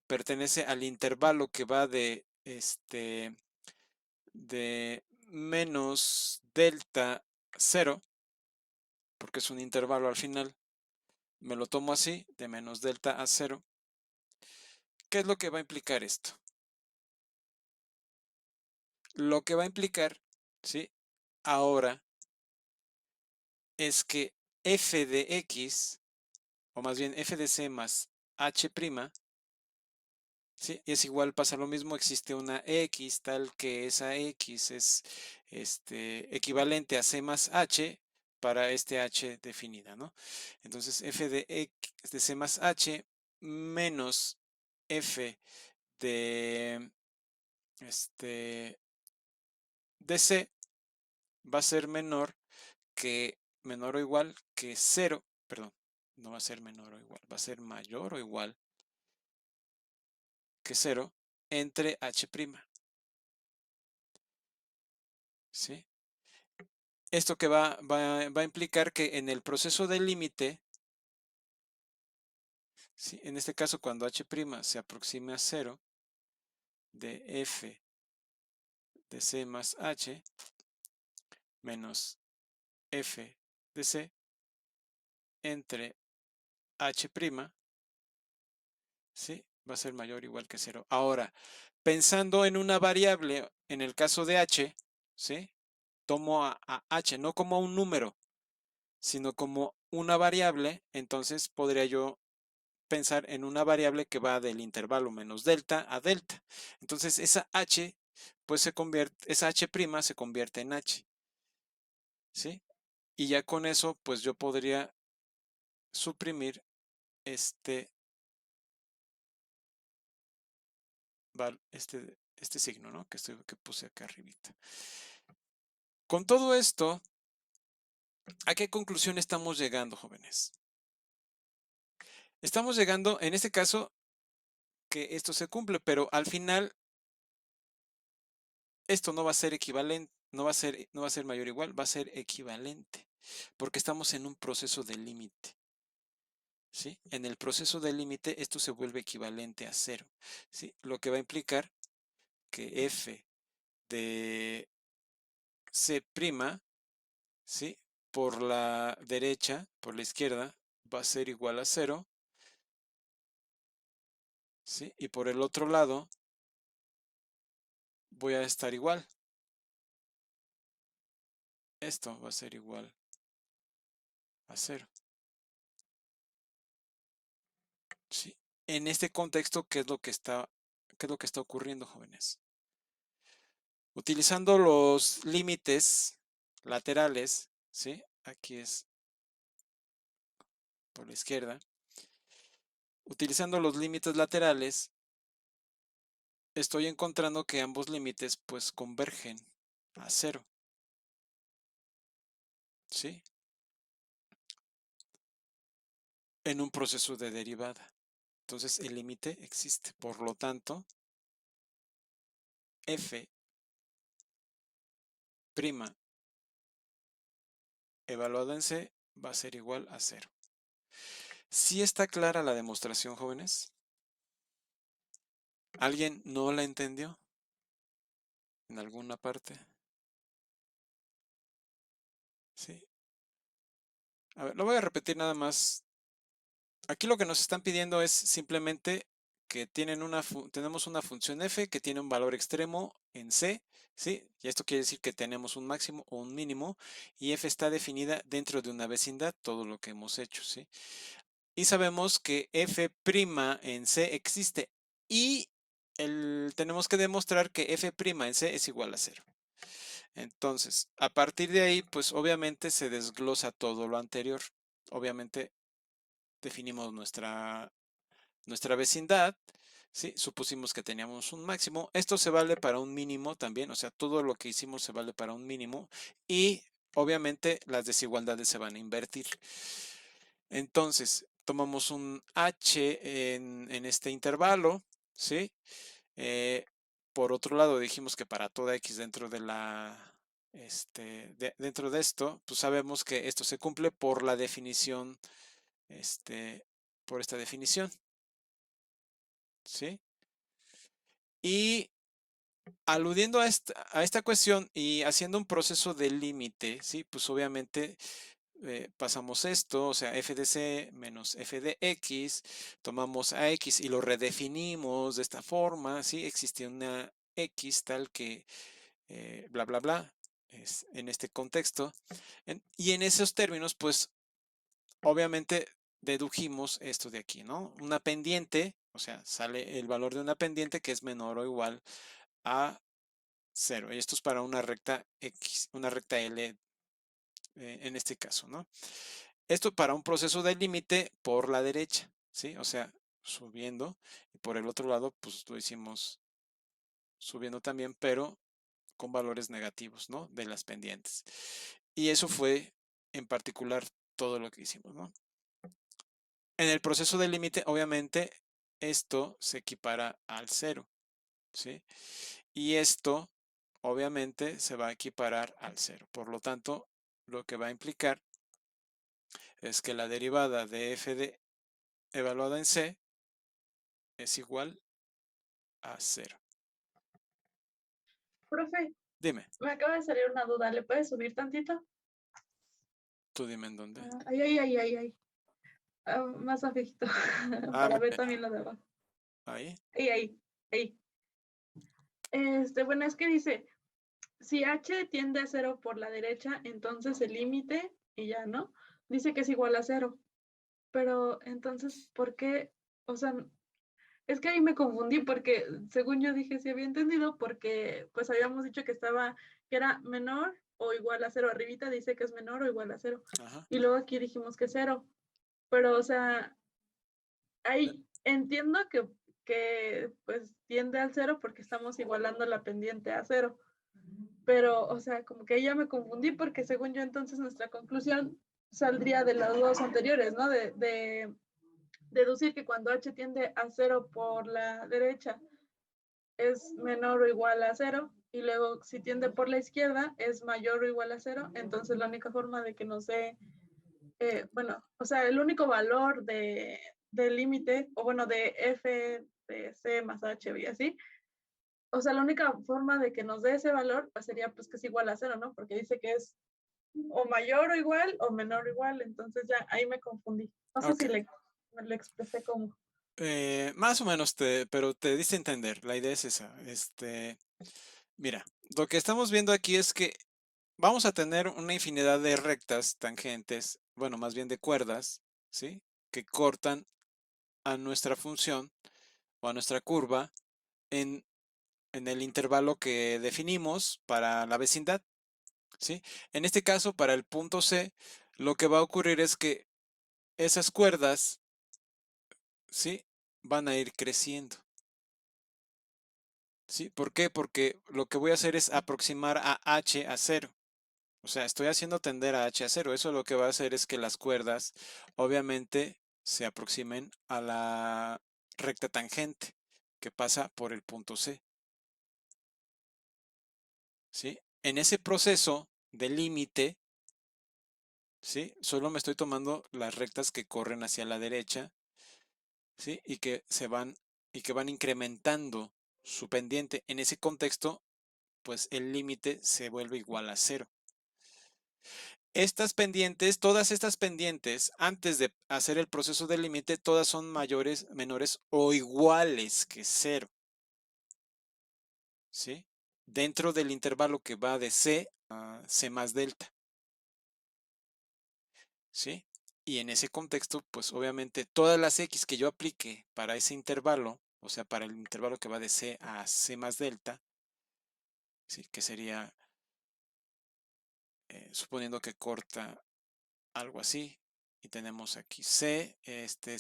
pertenece al intervalo que va de menos delta 0, porque es un intervalo al final, me lo tomo así, de menos delta a 0. ¿Qué es lo que va a implicar esto? Lo que va a implicar, ¿sí? Ahora es que f de x, o más bien f de c más h', ¿sí? Es igual, pasa lo mismo, existe una x tal que esa x es equivalente a c más h para este h definida, ¿no? Entonces f de x de c más h menos f de, de c va a ser menor o igual que 0, perdón, no va a ser menor o igual, va a ser mayor o igual que 0 entre h'. ¿Sí? Esto que va a implicar que en el proceso del límite, ¿sí? En este caso cuando h' se aproxime a 0, de f de c más h menos f de c entre h', ¿sí? Va a ser mayor o igual que 0. Ahora, pensando en una variable, en el caso de h, ¿sí? Tomo a h no como un número, sino como una variable, entonces podría yo pensar en una variable que va del intervalo menos delta a delta. Entonces esa h, pues esa h' se convierte en h, ¿sí? Y ya con eso, pues yo podría suprimir este, este signo, ¿no? Que puse acá arribita. Con todo esto, ¿a qué conclusión estamos llegando, jóvenes? Estamos llegando, en este caso, que esto se cumple, pero al final esto no va a ser equivalente, no va a ser mayor o igual, va a ser equivalente, porque estamos en un proceso de límite. ¿Sí? En el proceso de límite esto se vuelve equivalente a 0, ¿sí? Lo que va a implicar que f de c', ¿sí? Por la derecha, por la izquierda, va a ser igual a 0, ¿sí? Y por el otro lado voy a estar igual. Esto va a ser igual a 0. ¿Sí? En este contexto, ¿qué es lo que está ocurriendo, jóvenes? Utilizando los límites laterales, ¿sí? Aquí es por la izquierda. Utilizando los límites laterales, estoy encontrando que ambos límites pues convergen a 0. ¿Sí? En un proceso de derivada. Entonces el límite existe. Por lo tanto, f' evaluado en c va a ser igual a 0. ¿Sí está clara la demostración, jóvenes? ¿Alguien no la entendió en alguna parte? Sí. A ver, lo voy a repetir nada más. Aquí lo que nos están pidiendo es simplemente que tenemos una función f que tiene un valor extremo en c, ¿sí? Y esto quiere decir que tenemos un máximo o un mínimo, y f está definida dentro de una vecindad, todo lo que hemos hecho, ¿sí? Y sabemos que f' en c existe, y tenemos que demostrar que f' en c es igual a 0. Entonces, a partir de ahí, pues obviamente se desglosa todo lo anterior. Obviamente definimos nuestra vecindad, ¿sí? Supusimos que teníamos un máximo. Esto se vale para un mínimo también, o sea, todo lo que hicimos se vale para un mínimo, y obviamente las desigualdades se van a invertir. Entonces, tomamos un h en este intervalo, ¿sí? Por otro lado, dijimos que para toda x dentro de dentro de esto, pues sabemos que esto se cumple por la definición, por esta definición, ¿sí? Y aludiendo a esta cuestión y haciendo un proceso de límite, ¿sí? Pues obviamente pasamos esto, o sea, f de c menos f de x, tomamos a x y lo redefinimos de esta forma, ¿sí? Existe una x tal que bla, bla, bla, en este contexto. Y en esos términos, pues, obviamente dedujimos esto de aquí, ¿no? Una pendiente, o sea, sale el valor de una pendiente que es menor o igual a 0. Y esto es para una recta X, una recta L en este caso, ¿no? Esto para un proceso de límite por la derecha, ¿sí? O sea, subiendo. Y por el otro lado, pues lo hicimos subiendo también, pero con valores negativos, ¿no? De las pendientes. Y eso fue en particular todo lo que hicimos, ¿no? En el proceso de límite, obviamente, esto se equipara al 0, ¿sí? Y esto, obviamente, se va a equiparar al 0. Por lo tanto, lo que va a implicar es que la derivada de f de evaluada en c es igual a 0. Profe, Dime, me acaba de salir una duda. ¿Le puedes subir tantito? tú dime en dónde. Ay, ay, ay, ay, ay. Más abajito, Ah, para muy ver bien. también lo de abajo. Ahí. Ahí, ahí, ahí. Bueno, es que dice, si h tiende a 0 por la derecha, entonces el límite, y ya, ¿no? Dice que es igual a 0. Pero entonces, ¿por qué? O sea, es que ahí me confundí porque según yo dije, sí había entendido, porque pues habíamos dicho que era menor o igual a 0. Arribita dice que es menor o igual a 0. Ajá. Y luego aquí dijimos que 0. Pero, o sea, Eh, ahí entiendo que pues tiende al 0 porque estamos igualando la pendiente a 0. Pero, o sea, como que ahí ya me confundí porque según yo entonces nuestra conclusión saldría de los dos anteriores, ¿no? De deducir que cuando h tiende a 0 por la derecha es menor o igual a 0 y luego si tiende por la izquierda es mayor o igual a 0, entonces la única forma de que nos dé, bueno, o sea, el único valor del límite, o bueno, de f de c más h y así, o sea, la única forma de que nos dé ese valor pues sería pues que es igual a 0, ¿no? Porque dice que es o mayor o igual o menor o igual, entonces ya ahí me confundí. No sé ok. si me lo expresé como. Más o menos, pero te diste a entender. La idea es esa. Mira, lo que estamos viendo aquí es que vamos a tener una infinidad de rectas tangentes, bueno, más bien de cuerdas, ¿sí? Que cortan a nuestra función o a nuestra curva en, en el intervalo que definimos para la vecindad, ¿sí? En este caso, para el punto C, lo que va a ocurrir es que esas cuerdas, ¿sí? Van a ir creciendo, ¿sí? ¿Por qué? Porque lo que voy a hacer es aproximar a h a 0. O sea, estoy haciendo tender a h a 0. Eso lo que va a hacer es que las cuerdas, obviamente, se aproximen a la recta tangente que pasa por el punto C, ¿sí? En ese proceso de límite, ¿sí? Solo me estoy tomando las rectas que corren hacia la derecha, ¿sí? Y que van incrementando su pendiente. En ese contexto, pues el límite se vuelve igual a 0. Estas pendientes, todas estas pendientes, antes de hacer el proceso de límite, todas son mayores, menores o iguales que 0, ¿sí? Dentro del intervalo que va de C a C más delta, ¿sí? Y en ese contexto, pues obviamente todas las X que yo aplique para ese intervalo, o sea, para el intervalo que va de C a C más delta, ¿sí? Que sería, suponiendo que corta algo así, y tenemos aquí C, este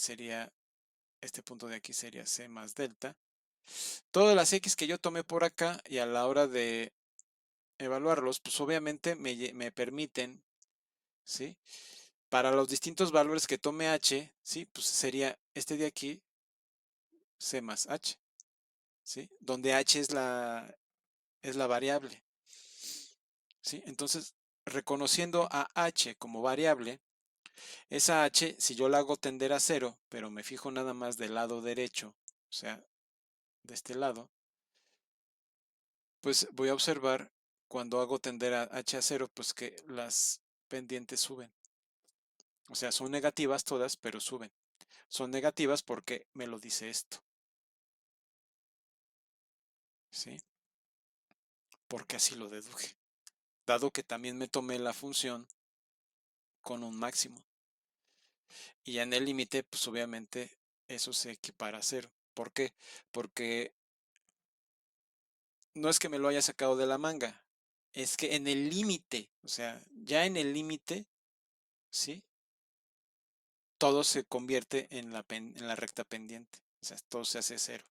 punto de aquí sería C más delta. Todas las X que yo tomé por acá y a la hora de evaluarlos, pues obviamente me permiten, ¿sí? para los distintos valores que tome h, ¿sí? Pues sería este de aquí, c más h, ¿sí? Donde h es la variable, ¿sí? Entonces, reconociendo a h como variable, esa h, si yo la hago tender a cero, pero me fijo nada más del lado derecho, o sea, de este lado, pues voy a observar cuando hago tender a h a cero, pues que las pendientes suben. O sea, son negativas todas, pero suben. Son negativas porque me lo dice esto, ¿sí? Porque así lo deduje. Dado que también me tomé la función con un máximo. Y ya en el límite, pues obviamente eso se equipara a cero. ¿Por qué? Porque no es que me lo haya sacado de la manga, es que en el límite, o sea, ya en el límite, ¿sí? Todo se convierte en la recta pendiente, o sea, todo se hace cero.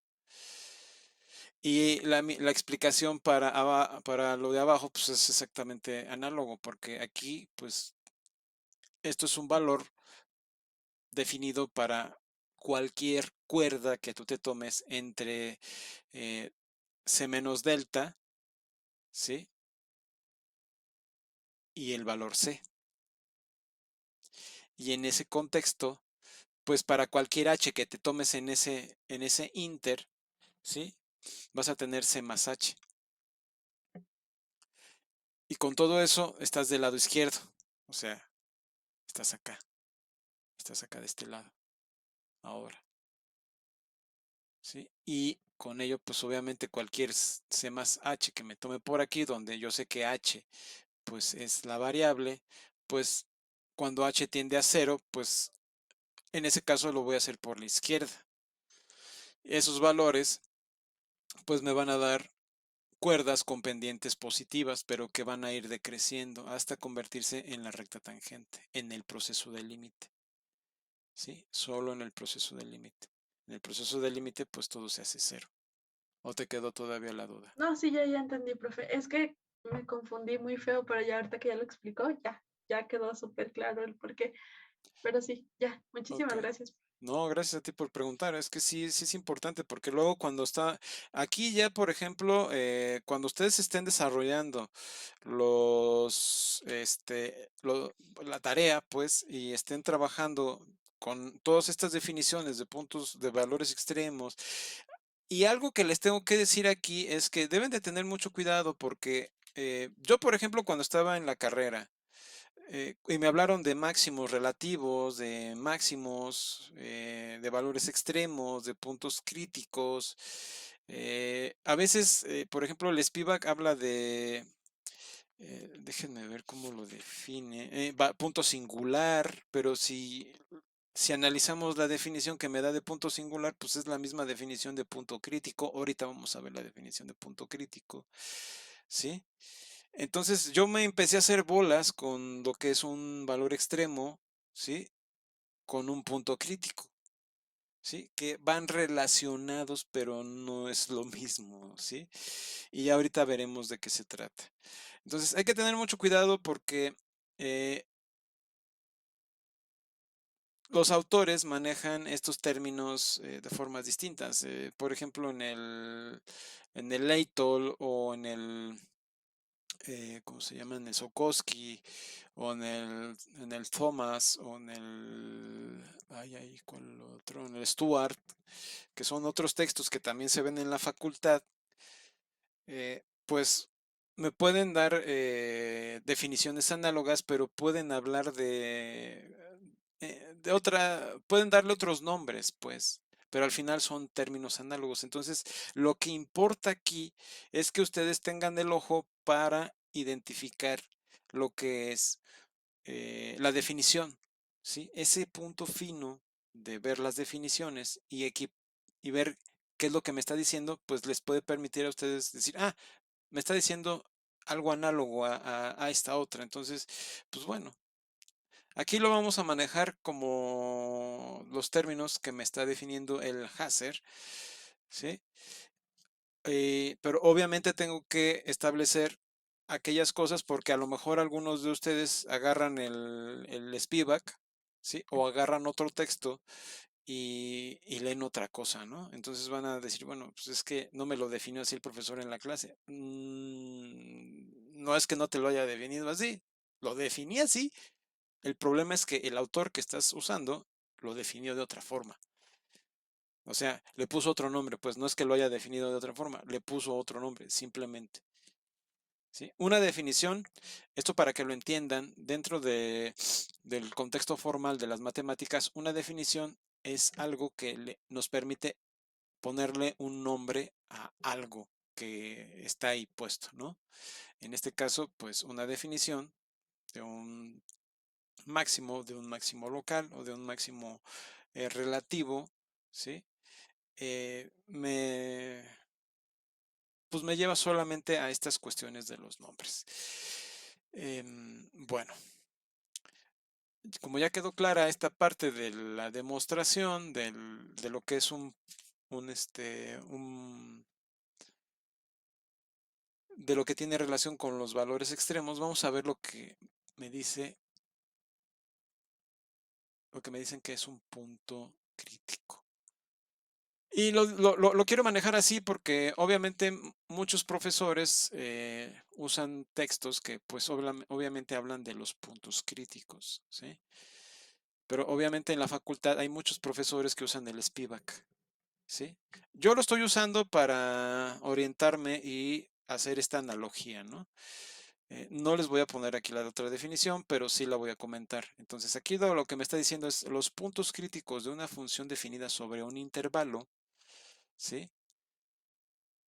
Y la explicación para lo de abajo, pues es exactamente análogo, porque aquí, pues, esto es un valor definido para cualquier cuerda que tú te tomes entre C menos delta, ¿sí? Y el valor C. Y en ese contexto, pues para cualquier H que te tomes en ese inter, ¿sí? Vas a tener C más H. Y con todo eso estás del lado izquierdo, o sea, estás acá de este lado, ahora, ¿sí? Y con ello, pues obviamente cualquier C más H que me tome por aquí, donde yo sé que H pues es la variable, pues cuando h tiende a cero, pues en ese caso lo voy a hacer por la izquierda. Esos valores pues me van a dar cuerdas con pendientes positivas, pero que van a ir decreciendo hasta convertirse en la recta tangente, en el proceso del límite. ¿Sí? Solo en el proceso del límite. En el proceso del límite pues todo se hace cero. ¿O te quedó todavía la duda? No, sí, ya entendí, profe. Es que me confundí muy feo, pero ya ahorita que ya lo explicó, ya quedó súper claro el porqué. Pero sí, ya, Ok. muchísimas gracias. No, gracias a ti por preguntar. Es que sí, sí es importante porque luego cuando está aquí ya, por ejemplo, cuando ustedes estén desarrollando la tarea, pues, y estén trabajando con todas estas definiciones de puntos de valores extremos. Y algo que les tengo que decir aquí es que deben de tener mucho cuidado porque yo, por ejemplo, cuando estaba en la carrera, y me hablaron de máximos relativos, de máximos, de valores extremos, de puntos críticos. A veces, por ejemplo, el Spivak habla de, déjenme ver cómo lo define, punto singular, pero si analizamos la definición que me da de punto singular, pues es la misma definición de punto crítico. Ahorita vamos a ver la definición de punto crítico, ¿sí? Entonces yo me empecé a hacer bolas con lo que es un valor extremo, ¿sí? Con un punto crítico, ¿sí? Que van relacionados, pero no es lo mismo, ¿sí? Y ahorita veremos de qué se trata. Entonces hay que tener mucho cuidado porque eh, los autores manejan estos términos de formas distintas. Por ejemplo, en el Leitol o ¿cómo se llama? En el Sokoski o en el Thomas o en el, ¿cuál otro? En el Stuart, que son otros textos que también se ven en la facultad, pues me pueden dar definiciones análogas, pero pueden hablar de otra, pueden darle otros nombres, pues, pero al final son términos análogos. Entonces, lo que importa aquí es que ustedes tengan el ojo para identificar lo que es la definición, ¿sí? Ese punto fino de ver las definiciones y ver qué es lo que me está diciendo, pues les puede permitir a ustedes decir, ah, me está diciendo algo análogo a esta otra. Entonces, pues bueno, aquí lo vamos a manejar como los términos que me está definiendo el Hazer, ¿sí? Pero obviamente tengo que establecer aquellas cosas porque a lo mejor algunos de ustedes agarran el Spivak, ¿sí? O agarran otro texto y leen otra cosa, ¿no? Entonces van a decir, bueno, pues es que no me lo definió así el profesor en la clase. No es que no te lo haya definido así, lo definí así. El problema es que el autor que estás usando lo definió de otra forma. O sea, le puso otro nombre, pues no es que lo haya definido de otra forma, le puso otro nombre, simplemente. ¿Sí? Una definición, esto para que lo entiendan, dentro del contexto formal de las matemáticas, una definición es algo que nos permite ponerle un nombre a algo que está ahí puesto, ¿no? En este caso, pues una definición de un de un máximo local o de un máximo relativo, ¿sí? Eh, me, pues me lleva solamente a estas cuestiones de los nombres. Bueno, como ya quedó clara esta parte de la demostración de lo que es de lo que tiene relación con los valores extremos, vamos a ver lo que me dicen que es un punto crítico. Y lo quiero manejar así porque obviamente muchos profesores usan textos que pues obviamente hablan de los puntos críticos, ¿sí? Pero obviamente en la facultad hay muchos profesores que usan el Spivak, ¿sí? Yo lo estoy usando para orientarme y hacer esta analogía, ¿no? No les voy a poner aquí la otra definición, pero sí la voy a comentar. Entonces aquí lo que me está diciendo es los puntos críticos de una función definida sobre un intervalo, ¿sí?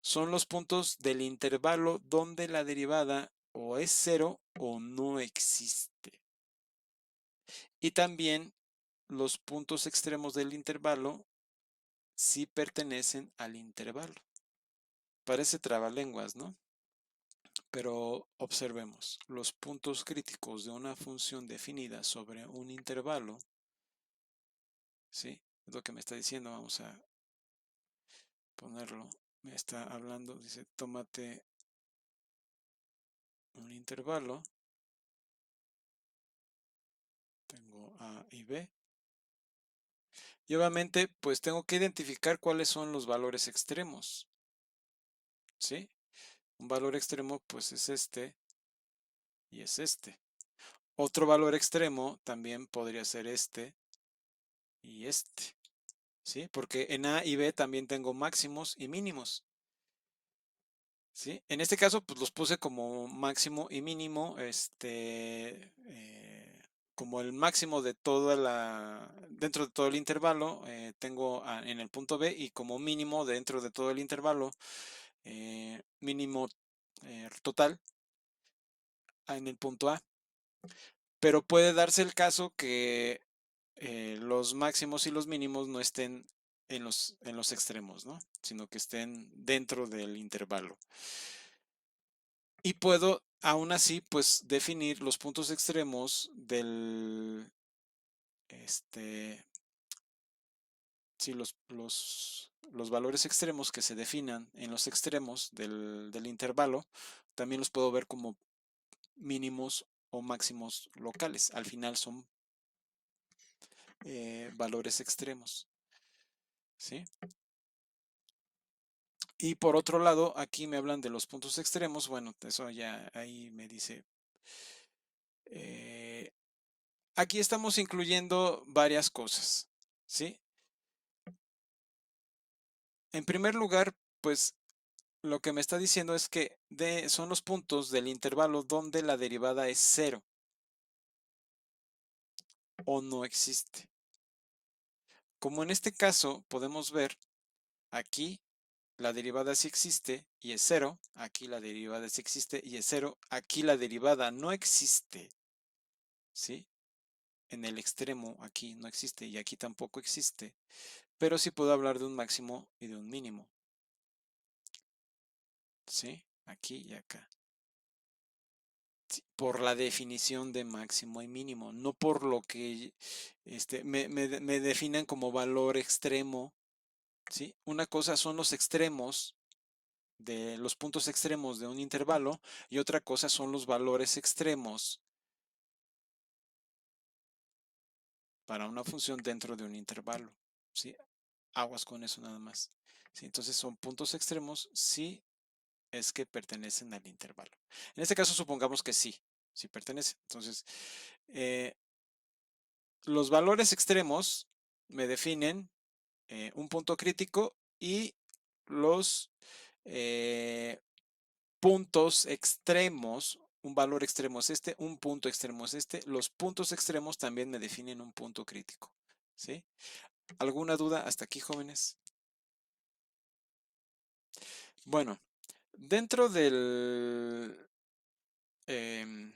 Son los puntos del intervalo donde la derivada o es cero o no existe. Y también los puntos extremos del intervalo sí pertenecen al intervalo. Parece trabalenguas, ¿no? Pero observemos, los puntos críticos de una función definida sobre un intervalo, ¿sí? Es lo que me está diciendo, vamos a ponerlo. Me está hablando, dice, tómate un intervalo, tengo A y B, y obviamente pues tengo que identificar cuáles son los valores extremos, ¿sí? Un valor extremo pues es este y es este. Otro valor extremo también podría ser este y este, ¿sí? Porque en A y B también tengo máximos y mínimos, ¿sí? En este caso, pues los puse como máximo y mínimo, como el máximo de dentro de todo el intervalo, tengo en el punto B y como mínimo dentro de todo el intervalo, mínimo total en el punto A. Pero puede darse el caso que los máximos y los mínimos no estén en los extremos, ¿no? Sino que estén dentro del intervalo. Y puedo, aún así, pues definir los puntos extremos sí, los valores extremos que se definan en los extremos del intervalo, también los puedo ver como mínimos o máximos locales. Al final son valores extremos, ¿sí? Y por otro lado, aquí me hablan de los puntos extremos. Bueno, eso ya ahí me dice. eh, Aquí estamos incluyendo varias cosas, ¿sí? En primer lugar, pues lo que me está diciendo es que son los puntos del intervalo donde la derivada es cero o no existe. Como en este caso podemos ver, aquí la derivada sí existe y es cero, aquí la derivada sí existe y es cero, aquí la derivada no existe, ¿sí? En el extremo aquí no existe y aquí tampoco existe, pero sí puedo hablar de un máximo y de un mínimo, ¿sí? Aquí y acá. Sí, por la definición de máximo y mínimo, no por lo que me definan como valor extremo, ¿sí? Una cosa son los extremos de los puntos extremos de un intervalo y otra cosa son los valores extremos para una función dentro de un intervalo. ¿Sí? Aguas con eso nada más. ¿Sí? Entonces son puntos extremos si es que pertenecen al intervalo. En este caso supongamos que sí, sí pertenece. Entonces, los valores extremos me definen un punto crítico y los puntos extremos, un valor extremo es este, un punto extremo es este. Los puntos extremos también me definen un punto crítico. ¿Sí? ¿Alguna duda hasta aquí, jóvenes? Bueno, dentro em,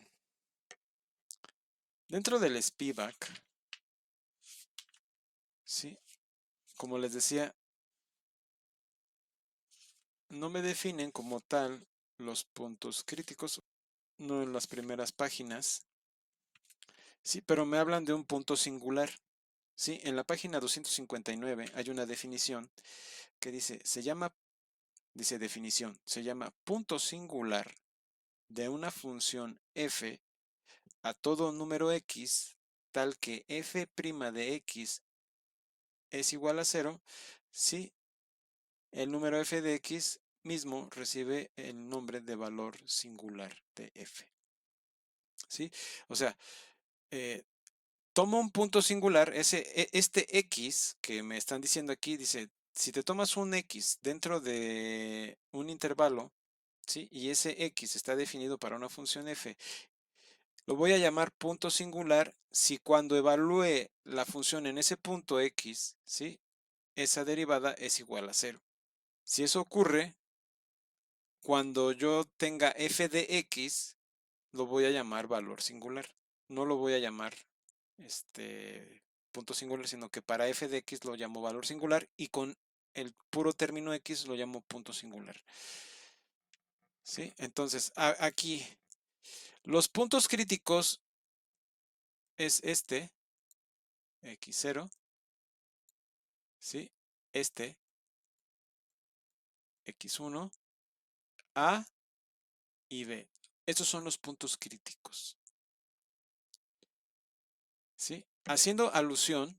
dentro del Spivak, ¿sí? Como les decía, no me definen como tal los puntos críticos, no en las primeras páginas, sí, pero me hablan de un punto singular. Sí, en la página 259 hay una definición que dice, dice definición, se llama punto singular de una función f a todo número x tal que f' de x es igual a 0 si el número f de x mismo recibe el nombre de valor singular de f. ¿Sí? O sea, tomo un punto singular, este x que me están diciendo aquí, dice, si te tomas un x dentro de un intervalo, ¿sí? Y ese x está definido para una función f, lo voy a llamar punto singular si cuando evalúe la función en ese punto x, ¿sí? Esa derivada es igual a 0. Si eso ocurre, cuando yo tenga f de x, lo voy a llamar valor singular. No lo voy a llamar punto singular, sino que para f de x lo llamo valor singular y con el puro término x lo llamo punto singular. ¿Sí? Entonces, aquí, los puntos críticos es este, x0, ¿sí? Este, x1, a y b. Estos son los puntos críticos. ¿Sí? Haciendo alusión,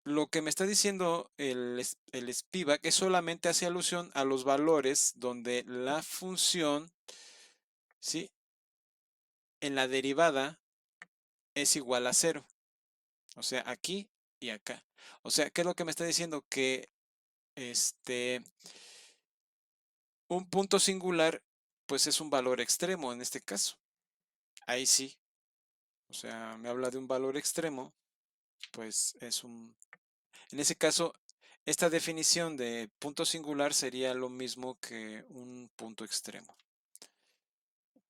lo que me está diciendo el Spivak es solamente hace alusión a los valores donde la función, ¿sí? En la derivada es igual a 0. O sea, aquí y acá. O sea, ¿qué es lo que me está diciendo? Que un punto singular, pues es un valor extremo en este caso. Ahí sí. O sea, me habla de un valor extremo, pues es un... En ese caso, esta definición de punto singular sería lo mismo que un punto extremo.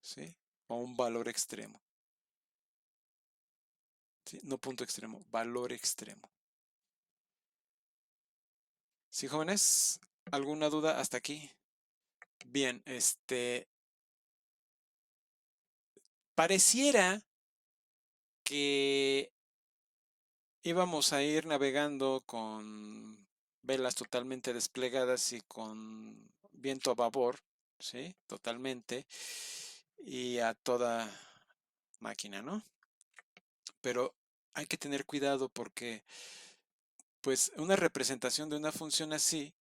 ¿Sí? O un valor extremo. ¿Sí? No punto extremo, valor extremo. ¿Sí, jóvenes? ¿Alguna duda hasta aquí? Bien, pareciera que íbamos a ir navegando con velas totalmente desplegadas y con viento a babor, ¿sí? Totalmente. Y a toda máquina, ¿no? Pero hay que tener cuidado porque, pues, una representación de una función así,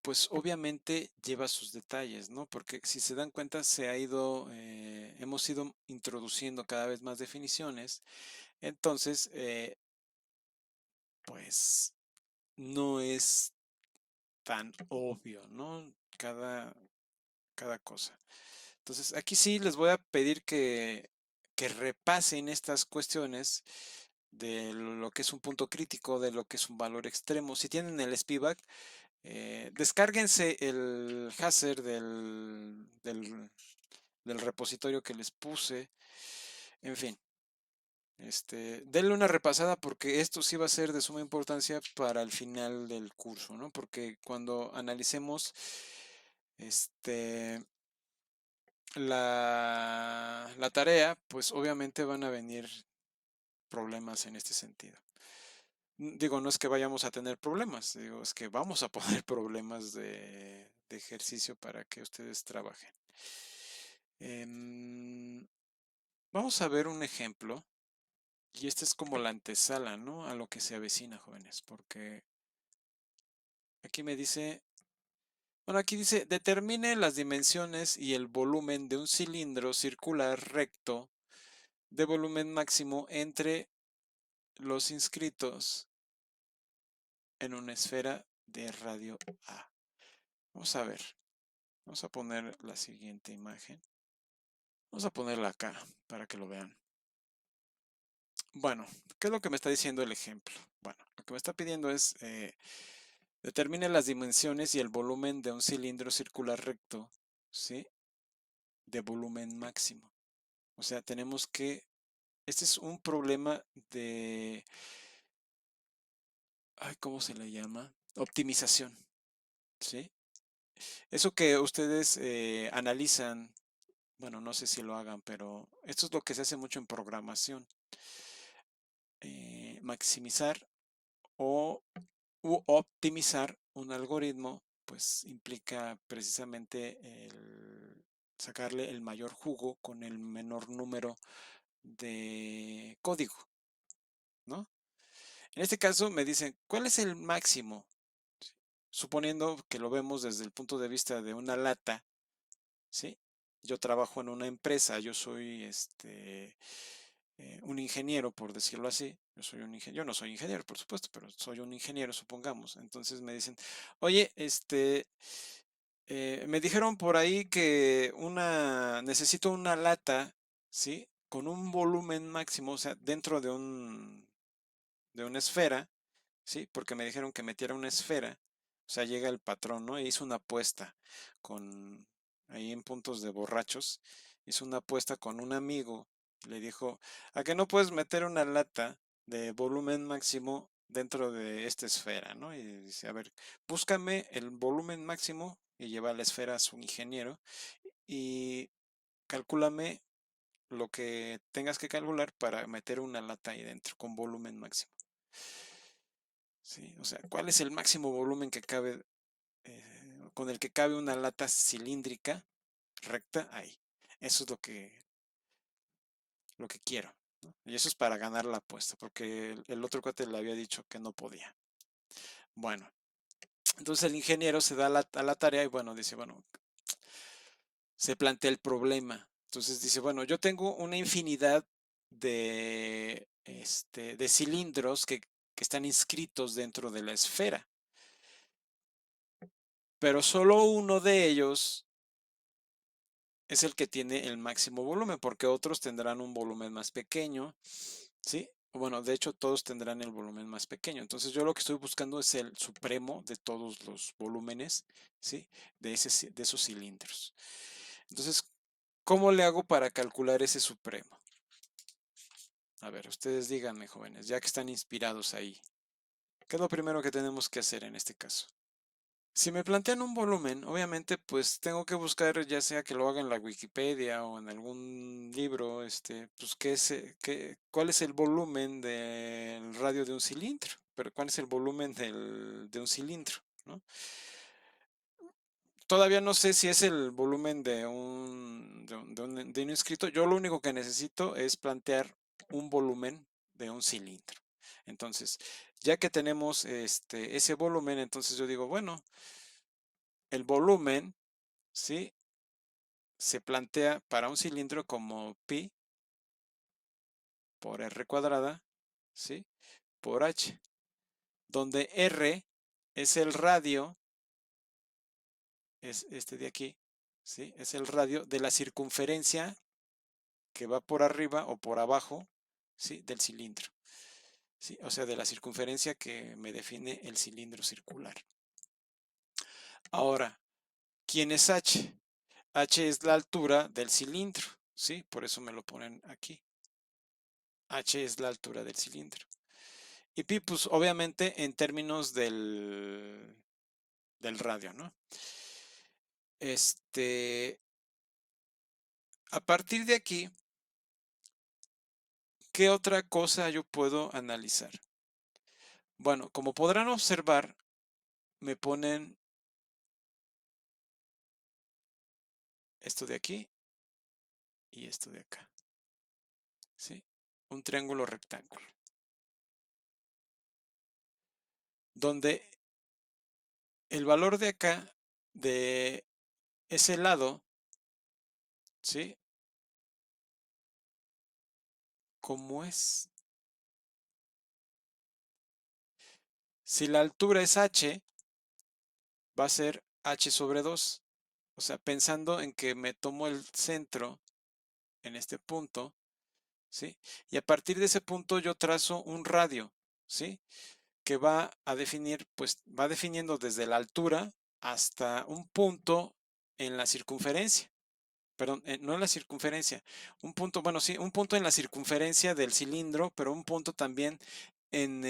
pues obviamente lleva sus detalles, ¿no? Porque si se dan cuenta, hemos ido introduciendo cada vez más definiciones. Entonces, pues no es tan obvio, ¿no? Cada cosa. Entonces, aquí sí les voy a pedir que repasen estas cuestiones de lo que es un punto crítico, de lo que es un valor extremo. Si tienen el Spivak, descárguense el Hazer del repositorio que les puse. En fin, denle una repasada porque esto sí va a ser de suma importancia para el final del curso, ¿no? Porque cuando analicemos la tarea, pues obviamente van a venir problemas en este sentido. Digo, no es que vayamos a tener problemas, digo, es que vamos a poner problemas de ejercicio para que ustedes trabajen. Em, Vamos a ver un ejemplo, y este es como la antesala, ¿no? A lo que se avecina, jóvenes, porque aquí me dice, bueno, aquí dice, determine las dimensiones y el volumen de un cilindro circular recto de volumen máximo entre los inscritos en una esfera de radio A. Vamos a ver, vamos a poner la siguiente imagen. Vamos a ponerla acá para que lo vean. Bueno, ¿qué es lo que me está diciendo el ejemplo? Bueno, lo que me está pidiendo es determine las dimensiones y el volumen de un cilindro circular recto, ¿sí? De volumen máximo. O sea, tenemos que, este es un problema de, ay, ¿cómo se le llama? Optimización, ¿sí? Eso que ustedes analizan, bueno, no sé si lo hagan, pero esto es lo que se hace mucho en programación. Maximizar o optimizar un algoritmo, pues implica precisamente el sacarle el mayor jugo con el menor número de código, ¿no? En este caso me dicen, ¿cuál es el máximo? Suponiendo que lo vemos desde el punto de vista de una lata, ¿sí? Yo trabajo en una empresa, yo soy un ingeniero, por decirlo así. Yo soy un ingeniero, yo no soy ingeniero, por supuesto, pero soy un ingeniero, supongamos. Entonces me dicen, oye, me dijeron por ahí que necesito una lata, ¿sí? Con un volumen máximo, o sea, dentro de una esfera, ¿sí? Porque me dijeron que metiera una esfera. O sea, llega el patrón, ¿no? E hizo una apuesta con, ahí en puntos de borrachos, hizo una apuesta con un amigo. Le dijo, ¿a que no puedes meter una lata de volumen máximo dentro de esta esfera, ¿no? Y dice, a ver, búscame el volumen máximo y lleva la esfera a su ingeniero y calcúlame lo que tengas que calcular para meter una lata ahí dentro con volumen máximo. ¿Sí? O sea, ¿cuál es el máximo volumen que cabe, con el que cabe una lata cilíndrica recta ahí? Eso es lo que quiero, ¿no? Y eso es para ganar la apuesta, porque el otro cuate le había dicho que no podía. Bueno, entonces el ingeniero se da a la tarea y bueno, dice, bueno, se plantea el problema. Entonces dice, bueno, yo tengo una infinidad de cilindros que están inscritos dentro de la esfera, pero solo uno de ellos es el que tiene el máximo volumen, porque otros tendrán un volumen más pequeño, ¿sí? Bueno, de hecho todos tendrán el volumen más pequeño. Entonces yo lo que estoy buscando es el supremo de todos los volúmenes, ¿sí? De esos cilindros. Entonces, ¿cómo le hago para calcular ese supremo? A ver, ustedes díganme, jóvenes, ya que están inspirados ahí. ¿Qué es lo primero que tenemos que hacer en este caso? Si me plantean un volumen, obviamente pues tengo que buscar ya sea que lo haga en la Wikipedia o en algún libro, pues cuál es el volumen del radio de un cilindro, pero cuál es el volumen de un cilindro, ¿no? Todavía no sé si es el volumen de un inscrito. Yo lo único que necesito es plantear un volumen de un cilindro. Entonces, ya que tenemos ese volumen, entonces yo digo, bueno, el volumen, ¿sí? Se plantea para un cilindro como pi por r cuadrada, ¿sí? Por h, donde r es el radio, es este de aquí, ¿sí? Es el radio de la circunferencia que va por arriba o por abajo, ¿sí? Del cilindro, ¿sí? O sea, de la circunferencia que me define el cilindro circular. Ahora, ¿quién es h? H es la altura del cilindro, ¿sí? Por eso me lo ponen aquí. H es la altura del cilindro. Y pi, pues obviamente en términos del radio, ¿no? A partir de aquí, ¿qué otra cosa yo puedo analizar? Bueno, como podrán observar, me ponen esto de aquí y esto de acá, ¿sí? Un triángulo rectángulo. Donde el valor de acá, de ese lado, ¿sí? ¿Cómo es? Si la altura es h, va a ser h sobre 2. O sea, pensando en que me tomo el centro en este punto, ¿sí? Y a partir de ese punto yo trazo un radio, ¿sí? Que va a definir, pues va definiendo desde la altura hasta un punto en la circunferencia. Perdón, no en la circunferencia, un punto, bueno, sí, un punto en la circunferencia del cilindro, pero un punto también en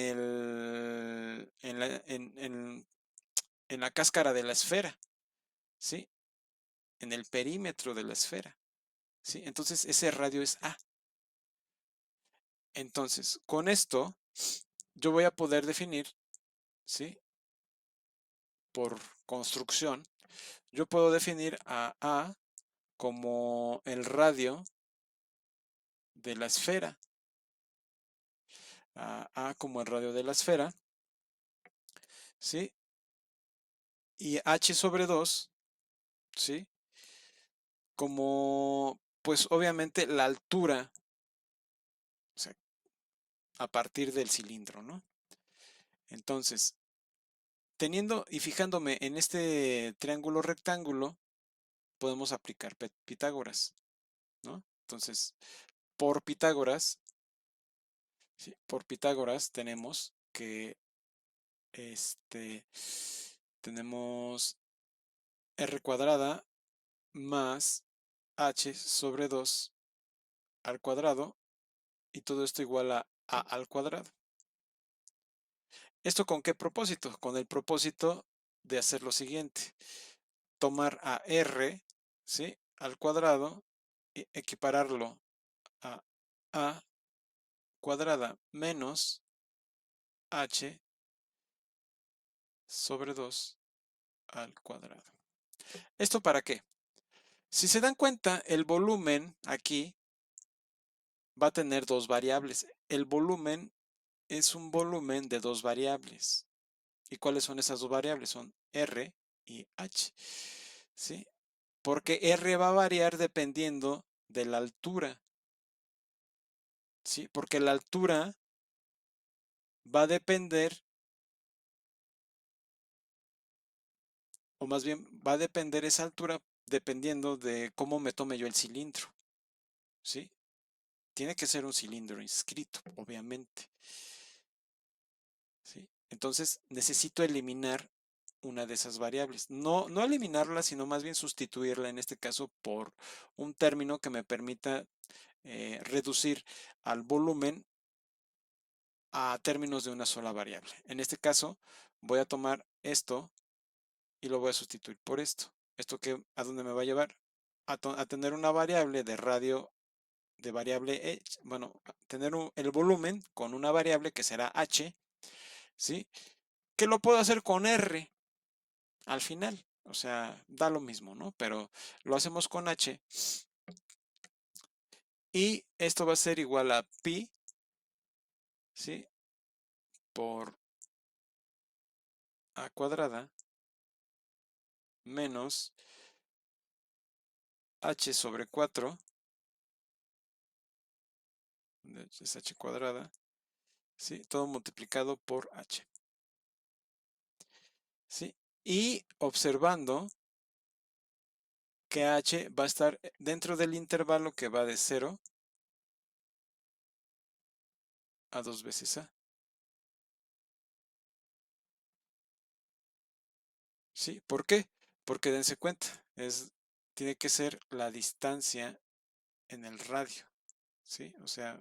en la cáscara de la esfera, ¿sí? En el perímetro de la esfera, ¿sí? Entonces ese radio es A. Entonces, con esto yo voy a poder definir, ¿sí? Por construcción, yo puedo definir a A como el radio de la esfera, a A como el radio de la esfera, ¿sí? Y h sobre 2, ¿sí? Como, pues obviamente la altura, o sea, a partir del cilindro, ¿no? Entonces, teniendo y fijándome en este triángulo rectángulo, podemos aplicar Pitágoras, ¿no? Entonces, por Pitágoras, ¿sí? Por Pitágoras tenemos que, tenemos r cuadrada más h sobre 2 al cuadrado, y todo esto igual a al cuadrado. ¿Esto con qué propósito? Con el propósito de hacer lo siguiente: tomar a r, ¿sí? Al cuadrado y equipararlo a cuadrada menos h sobre 2 al cuadrado. ¿Esto para qué? Si se dan cuenta, el volumen aquí va a tener dos variables. El volumen es un volumen de dos variables. ¿Y cuáles son esas dos variables? Son r y h, ¿sí? Porque r va a variar dependiendo de la altura, ¿sí? Porque la altura va a depender, o más bien va a depender esa altura dependiendo de cómo me tome yo el cilindro, ¿sí? Tiene que ser un cilindro inscrito, obviamente, ¿sí? Entonces necesito eliminar una de esas variables. No eliminarla, sino más bien sustituirla, en este caso, por un término que me permita reducir al volumen a términos de una sola variable. En este caso, voy a tomar esto y lo voy a sustituir por esto. ¿Esto qué, a dónde me va a llevar? A tener una variable de radio, de variable, bueno, tener el volumen con una variable que será h, ¿sí? Que lo puedo hacer con r al final. O sea, da lo mismo, ¿no? Pero lo hacemos con h. Y esto va a ser igual a pi, ¿sí? Por a cuadrada menos h sobre 4, es h cuadrada, ¿sí? Todo multiplicado por h, ¿sí? Y observando que h va a estar dentro del intervalo que va de 0 a 2 veces a, ¿sí? ¿Por qué? Porque dense cuenta, tiene que ser la distancia en el radio, ¿sí? O sea,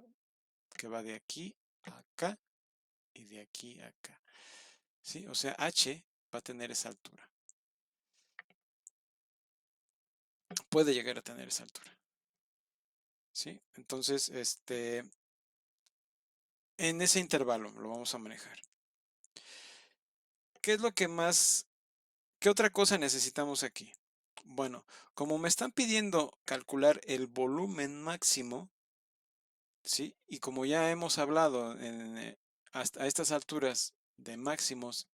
que va de aquí a acá y de aquí a acá, ¿sí? O sea, h va a tener esa altura. Puede llegar a tener esa altura, ¿sí? Entonces, en ese intervalo lo vamos a manejar. ¿qué es lo que más, qué otra cosa necesitamos aquí? Bueno, como me están pidiendo calcular el volumen máximo, ¿sí? Y como ya hemos hablado hasta a estas alturas de máximos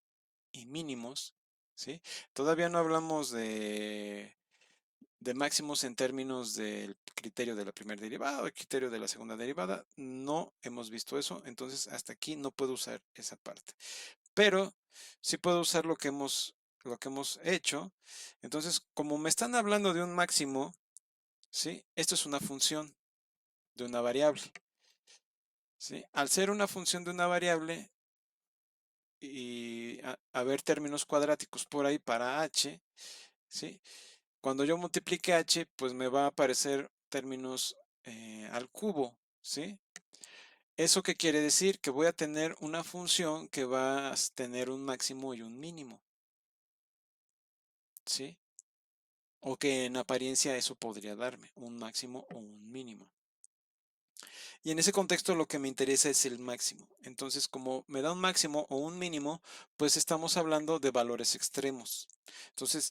y mínimos, ¿sí? Todavía no hablamos de máximos en términos del criterio de la primera derivada o el criterio de la segunda derivada. No hemos visto eso, entonces hasta aquí no puedo usar esa parte. Pero sí puedo usar lo que hemos hecho. Entonces, como me están hablando de un máximo, ¿sí? Esto es una función de una variable, ¿sí? Al ser una función de una variable y haber términos cuadráticos por ahí para h, ¿sí? Cuando yo multiplique h, pues me va a aparecer términos al cubo, ¿sí? ¿Eso qué quiere decir? Que voy a tener una función que va a tener un máximo y un mínimo, ¿sí? O que en apariencia eso podría darme, un máximo o un mínimo. Y en ese contexto lo que me interesa es el máximo. Entonces, como me da un máximo o un mínimo, pues estamos hablando de valores extremos. Entonces,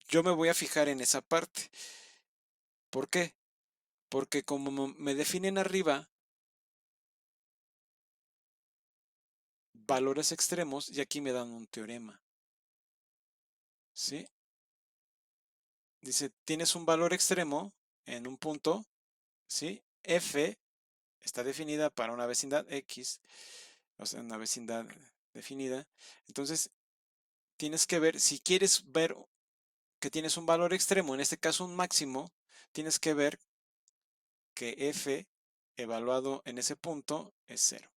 yo me voy a fijar en esa parte. ¿Por qué? Porque como me definen arriba valores extremos, y aquí me dan un teorema. ¿Sí? Dice, tienes un valor extremo en un punto, ¿sí? F está definida para una vecindad X, o sea, una vecindad definida. Entonces, tienes que ver, si quieres ver que tienes un valor extremo, en este caso un máximo, tienes que ver que f evaluado en ese punto es 0.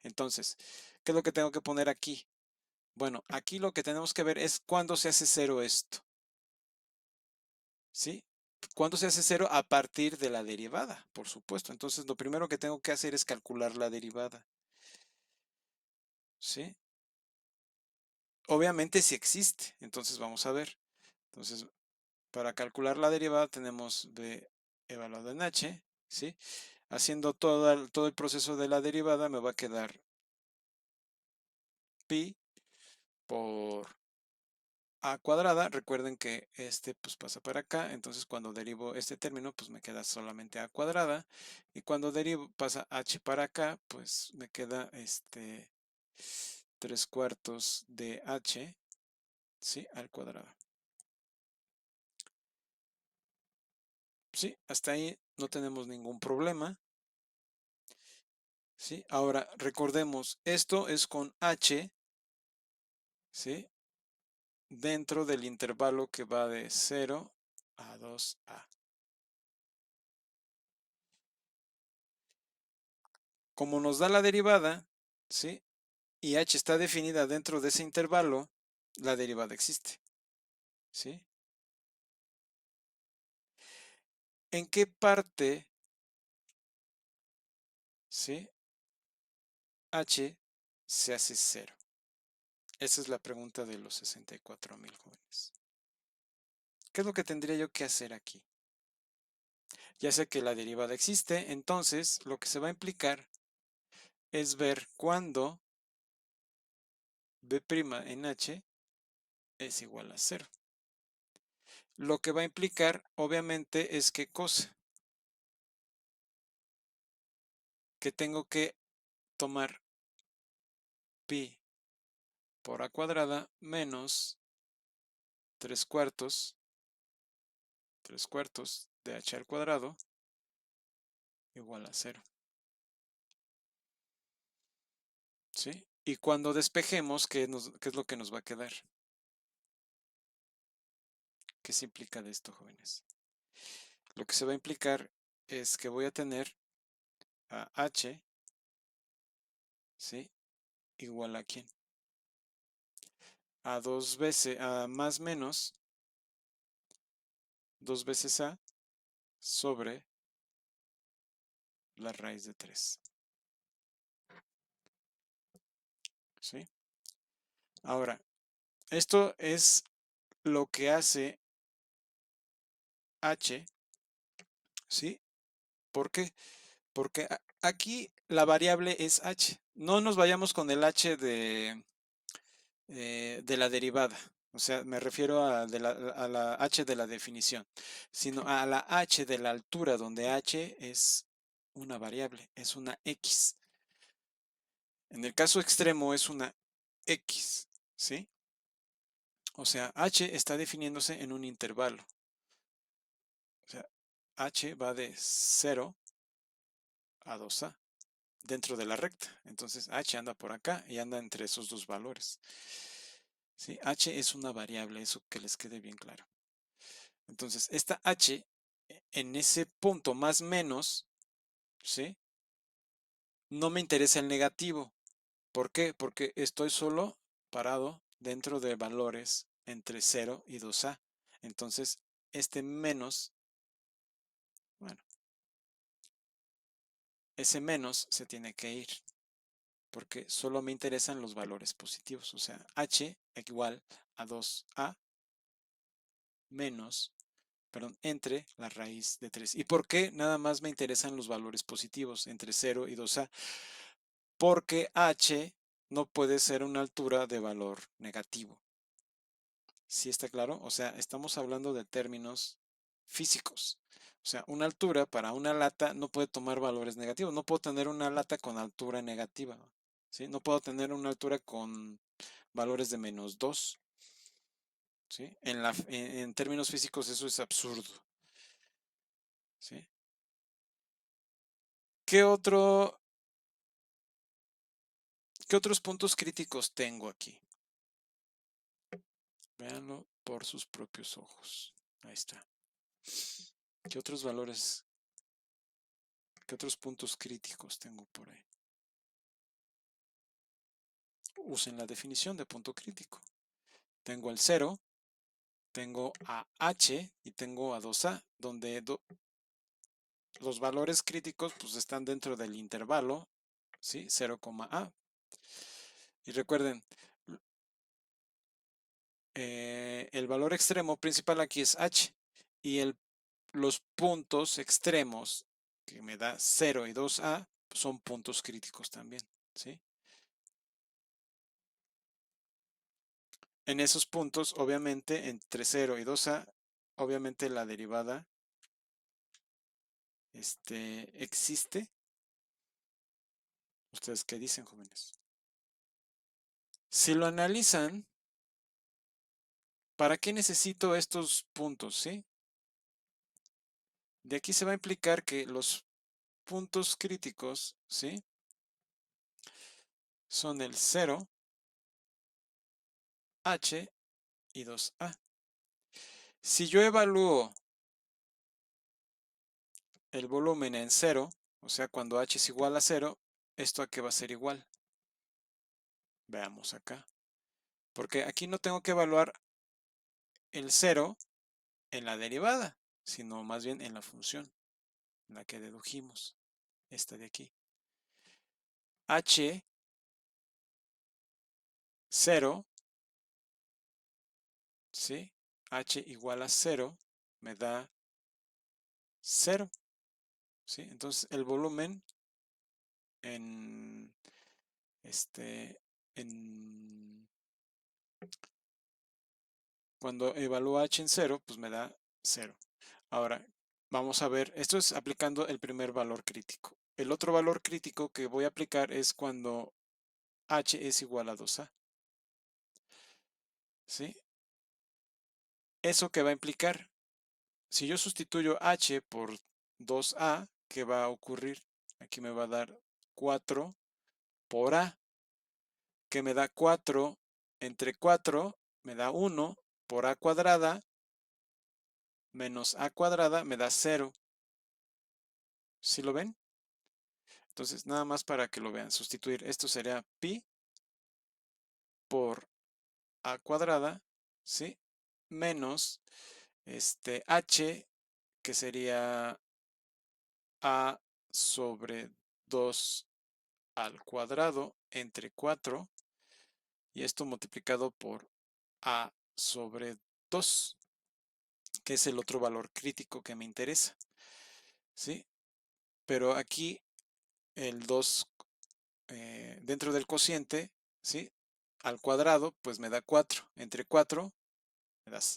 Entonces, ¿qué es lo que tengo que poner aquí? Bueno, aquí lo que tenemos que ver es cuándo se hace 0 esto. ¿Sí? ¿Cuándo se hace 0? A partir de la derivada, por supuesto. Entonces, lo primero que tengo que hacer es calcular la derivada. ¿Sí? Obviamente si existe. Entonces, vamos a ver. Entonces, para calcular la derivada tenemos b evaluado en h, ¿sí? Haciendo todo el proceso de la derivada me va a quedar pi por a cuadrada. Recuerden que este pues pasa para acá, entonces cuando derivo este término pues me queda solamente a cuadrada, y cuando derivo pasa h para acá pues me queda 3/4 de h, ¿sí? Al cuadrado. Sí, hasta ahí no tenemos ningún problema. ¿Sí? Ahora recordemos, esto es con h, ¿sí? Dentro del intervalo que va de 0 a 2a. Como nos da la derivada, ¿sí? Y h está definida dentro de ese intervalo, la derivada existe, ¿sí? ¿En qué parte, ¿sí? H se hace 0. Esa es la pregunta de los 64,000 jóvenes. ¿Qué es lo que tendría yo que hacer aquí? Ya sé que la derivada existe, entonces lo que se va a implicar es ver cuándo b' en h es igual a 0. Lo que va a implicar, obviamente, es qué cosa. Que tengo que tomar pi por a cuadrada menos 3/4 de h al cuadrado igual a 0. ¿Sí? Y cuando despejemos, ¿qué es lo que nos va a quedar? ¿Qué se implica de esto, jóvenes? Lo que se va a implicar es que voy a tener a h, ¿sí? Igual a quién? A 2 veces, a más menos 2 veces a sobre la raíz de 3. ¿Sí? Ahora, esto es lo que hace h, ¿sí? ¿Por qué? Porque aquí la variable es h. No nos vayamos con el h de la derivada. O sea, me refiero a la h de la definición, sino a la h de la altura, donde h es una variable, es una x. En el caso extremo es una x, ¿sí? O sea, h está definiéndose en un intervalo. O sea, h va de 0 a 2a dentro de la recta. Entonces, h anda por acá y anda entre esos dos valores. ¿Sí? H es una variable, eso que les quede bien claro. Entonces, esta h en ese punto más menos, ¿sí? No me interesa el negativo. ¿Por qué? Porque estoy solo parado dentro de valores entre 0 y 2a. Entonces, este menos, bueno, ese menos se tiene que ir, porque solo me interesan los valores positivos. O sea, h igual a 2a menos, perdón, entre la raíz de 3. ¿Y por qué nada más me interesan los valores positivos entre 0 y 2a? Porque h no puede ser una altura de valor negativo. ¿Sí está claro? O sea, estamos hablando de términos físicos. O sea, una altura para una lata no puede tomar valores negativos. No puedo tener una lata con altura negativa. ¿Sí? No puedo tener una altura con valores de -2. ¿Sí? En términos físicos eso es absurdo. ¿Sí? ¿Qué otros puntos críticos tengo aquí? Véanlo por sus propios ojos. Ahí está. ¿Qué otros valores, qué otros puntos críticos tengo por ahí? Usen la definición de punto crítico. Tengo el 0, tengo a h y tengo a 2a, donde los valores críticos pues, están dentro del intervalo, ¿sí? 0, a. Y recuerden, el valor extremo principal aquí es h y los puntos extremos que me da 0 y 2a son puntos críticos también, ¿sí? En esos puntos, obviamente, entre 0 y 2a, obviamente la derivada existe. ¿Ustedes qué dicen, jóvenes? Si lo analizan, ¿para qué necesito estos puntos, sí? De aquí se va a implicar que los puntos críticos, ¿sí? Son el 0, h y 2a. Si yo evalúo el volumen en 0, o sea, cuando h es igual a 0, ¿esto a qué va a ser igual? Veamos acá. Porque aquí no tengo que evaluar el 0 en la derivada, sino más bien en la función, en la que dedujimos, esta de aquí. H 0, ¿sí? H igual a 0 me da 0, ¿sí? Entonces el volumen en, en cuando evalúo h en 0, pues me da 0. Ahora, vamos a ver, esto es aplicando el primer valor crítico. El otro valor crítico que voy a aplicar es cuando h es igual a 2a. ¿Sí? ¿Eso qué va a implicar? Si yo sustituyo h por 2a, ¿qué va a ocurrir? Aquí me va a dar 4 por a, que me da 4 entre 4, me da 1 por a cuadrada, menos a cuadrada me da 0. ¿Sí lo ven? Entonces, nada más para que lo vean, sustituir esto sería pi por a cuadrada, ¿sí? Menos h, que sería a sobre 2 al cuadrado entre 4, y esto multiplicado por a sobre 2, que es el otro valor crítico que me interesa, ¿sí? Pero aquí el 2 dentro del cociente, ¿sí? al cuadrado, pues me da 4. Entre 4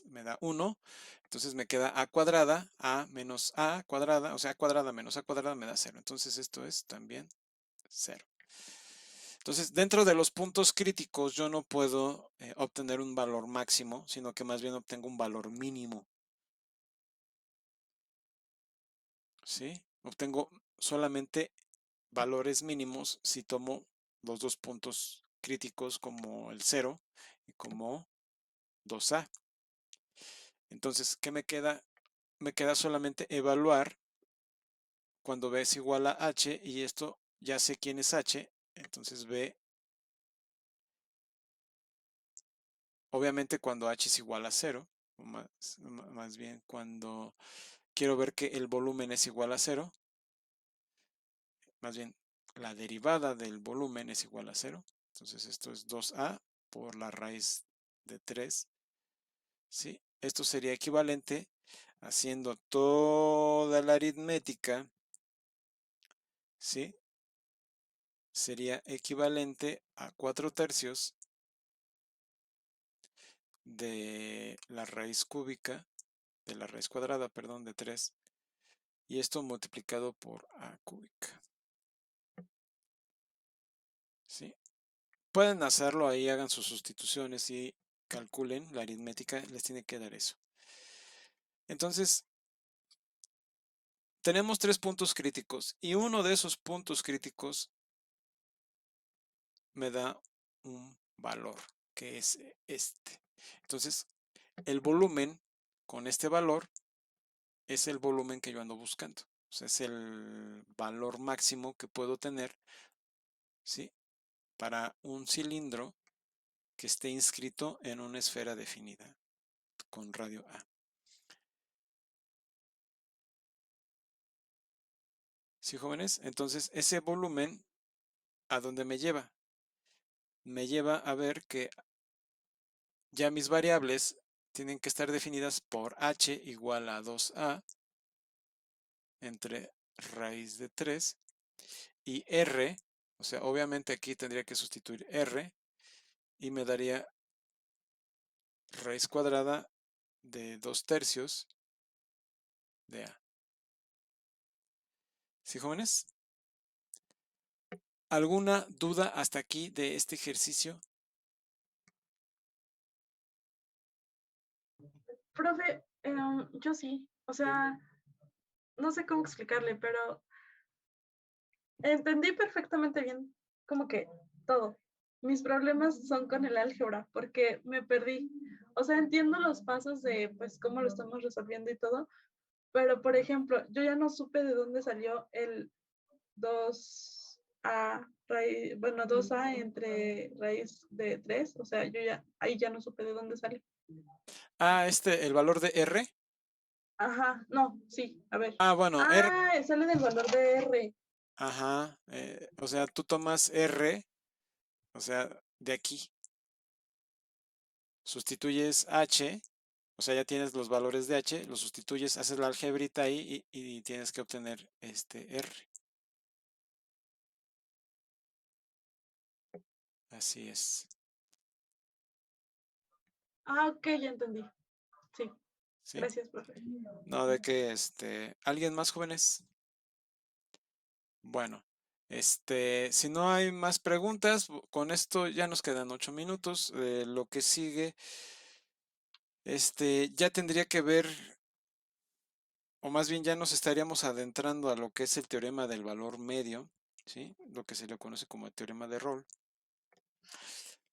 me da 1. Entonces me queda a cuadrada, a menos a cuadrada, o sea, a cuadrada menos a cuadrada me da 0. Entonces esto es también 0. Entonces, dentro de los puntos críticos yo no puedo obtener un valor máximo, sino que más bien obtengo un valor mínimo. ¿Sí? Obtengo solamente valores mínimos si tomo los dos puntos críticos como el 0 y como 2a. Entonces, ¿qué me queda? Me queda solamente evaluar cuando b es igual a h, y esto ya sé quién es h, entonces b, obviamente cuando h es igual a 0, más bien cuando quiero ver que el volumen es igual a 0, más bien la derivada del volumen es igual a 0, entonces esto es 2a por la raíz de 3, ¿sí? Esto sería equivalente, haciendo toda la aritmética, ¿sí? Sería equivalente a 4/3 de la raíz cúbica, de la raíz cuadrada, perdón, de 3, y esto multiplicado por a cúbica. ¿Sí? Pueden hacerlo ahí, hagan sus sustituciones y calculen la aritmética, les tiene que dar eso. Entonces, tenemos 3 puntos críticos y uno de esos puntos críticos me da un valor, que es este. Entonces, el volumen con este valor es el volumen que yo ando buscando. O sea, es el valor máximo que puedo tener, ¿sí?, para un cilindro que esté inscrito en una esfera definida con radio A. ¿Sí, jóvenes? Entonces, ese volumen, ¿a dónde me lleva? Me lleva a ver que ya mis variables tienen que estar definidas por h igual a 2a entre raíz de 3 y r, o sea, obviamente aquí tendría que sustituir r y me daría raíz cuadrada de 2/3 de a. ¿Sí, jóvenes? ¿Alguna duda hasta aquí de este ejercicio? Profe, yo sí, o sea, no sé cómo explicarle, pero entendí perfectamente bien, como que todo. Mis problemas son con el álgebra, porque me perdí. O sea, entiendo los pasos de, pues, cómo lo estamos resolviendo y todo, pero, por ejemplo, yo ya no supe de dónde salió el 2a, raíz, bueno, 2a entre raíz de 3, o sea, yo ya, ahí ya no supe de dónde salió. Ah, el valor de r. Ajá, no, sí, a ver. Ah, bueno, r. Ah, sale del valor de R. Ajá, o sea, tú tomas r, o sea, de aquí, sustituyes h, o sea, ya tienes los valores de h, los sustituyes, haces la algebrita ahí y tienes que obtener este r. Así es. Ah, ok, ya entendí. Sí, ¿Sí? gracias, profe. No, de que, ¿alguien más, jóvenes? Bueno, si no hay más preguntas, con esto ya nos quedan 8 minutos. Lo que sigue, ya tendría que ver, o más bien ya nos estaríamos adentrando a lo que es el teorema del valor medio, ¿sí? Lo que se le conoce como el teorema de Rolle.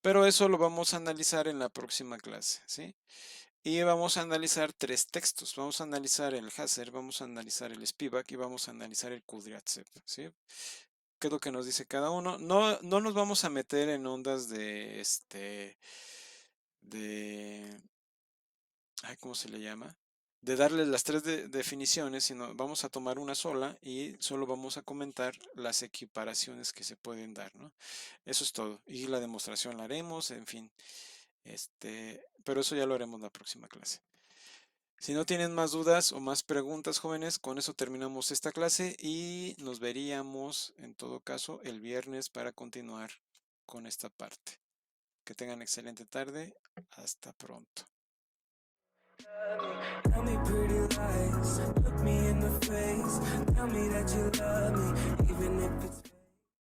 Pero eso lo vamos a analizar en la próxima clase, ¿sí? Y vamos a analizar 3 textos. Vamos a analizar el Hazer, vamos a analizar el Spivak y vamos a analizar el Kudryavtsev, ¿sí? ¿Qué es lo que nos dice cada uno? No, no nos vamos a meter en ondas de, ¿cómo se le llama? De darle las 3 definiciones, sino vamos a tomar una sola y solo vamos a comentar las equiparaciones que se pueden dar, ¿no? Eso es todo. Y la demostración la haremos, en fin. Pero eso ya lo haremos la próxima clase. Si no tienen más dudas o más preguntas, jóvenes, con eso terminamos esta clase y nos veríamos en todo caso el viernes para continuar con esta parte. Que tengan excelente tarde. Hasta pronto. Tell me pretty lies, look me in the face, tell me that you love me, even if it's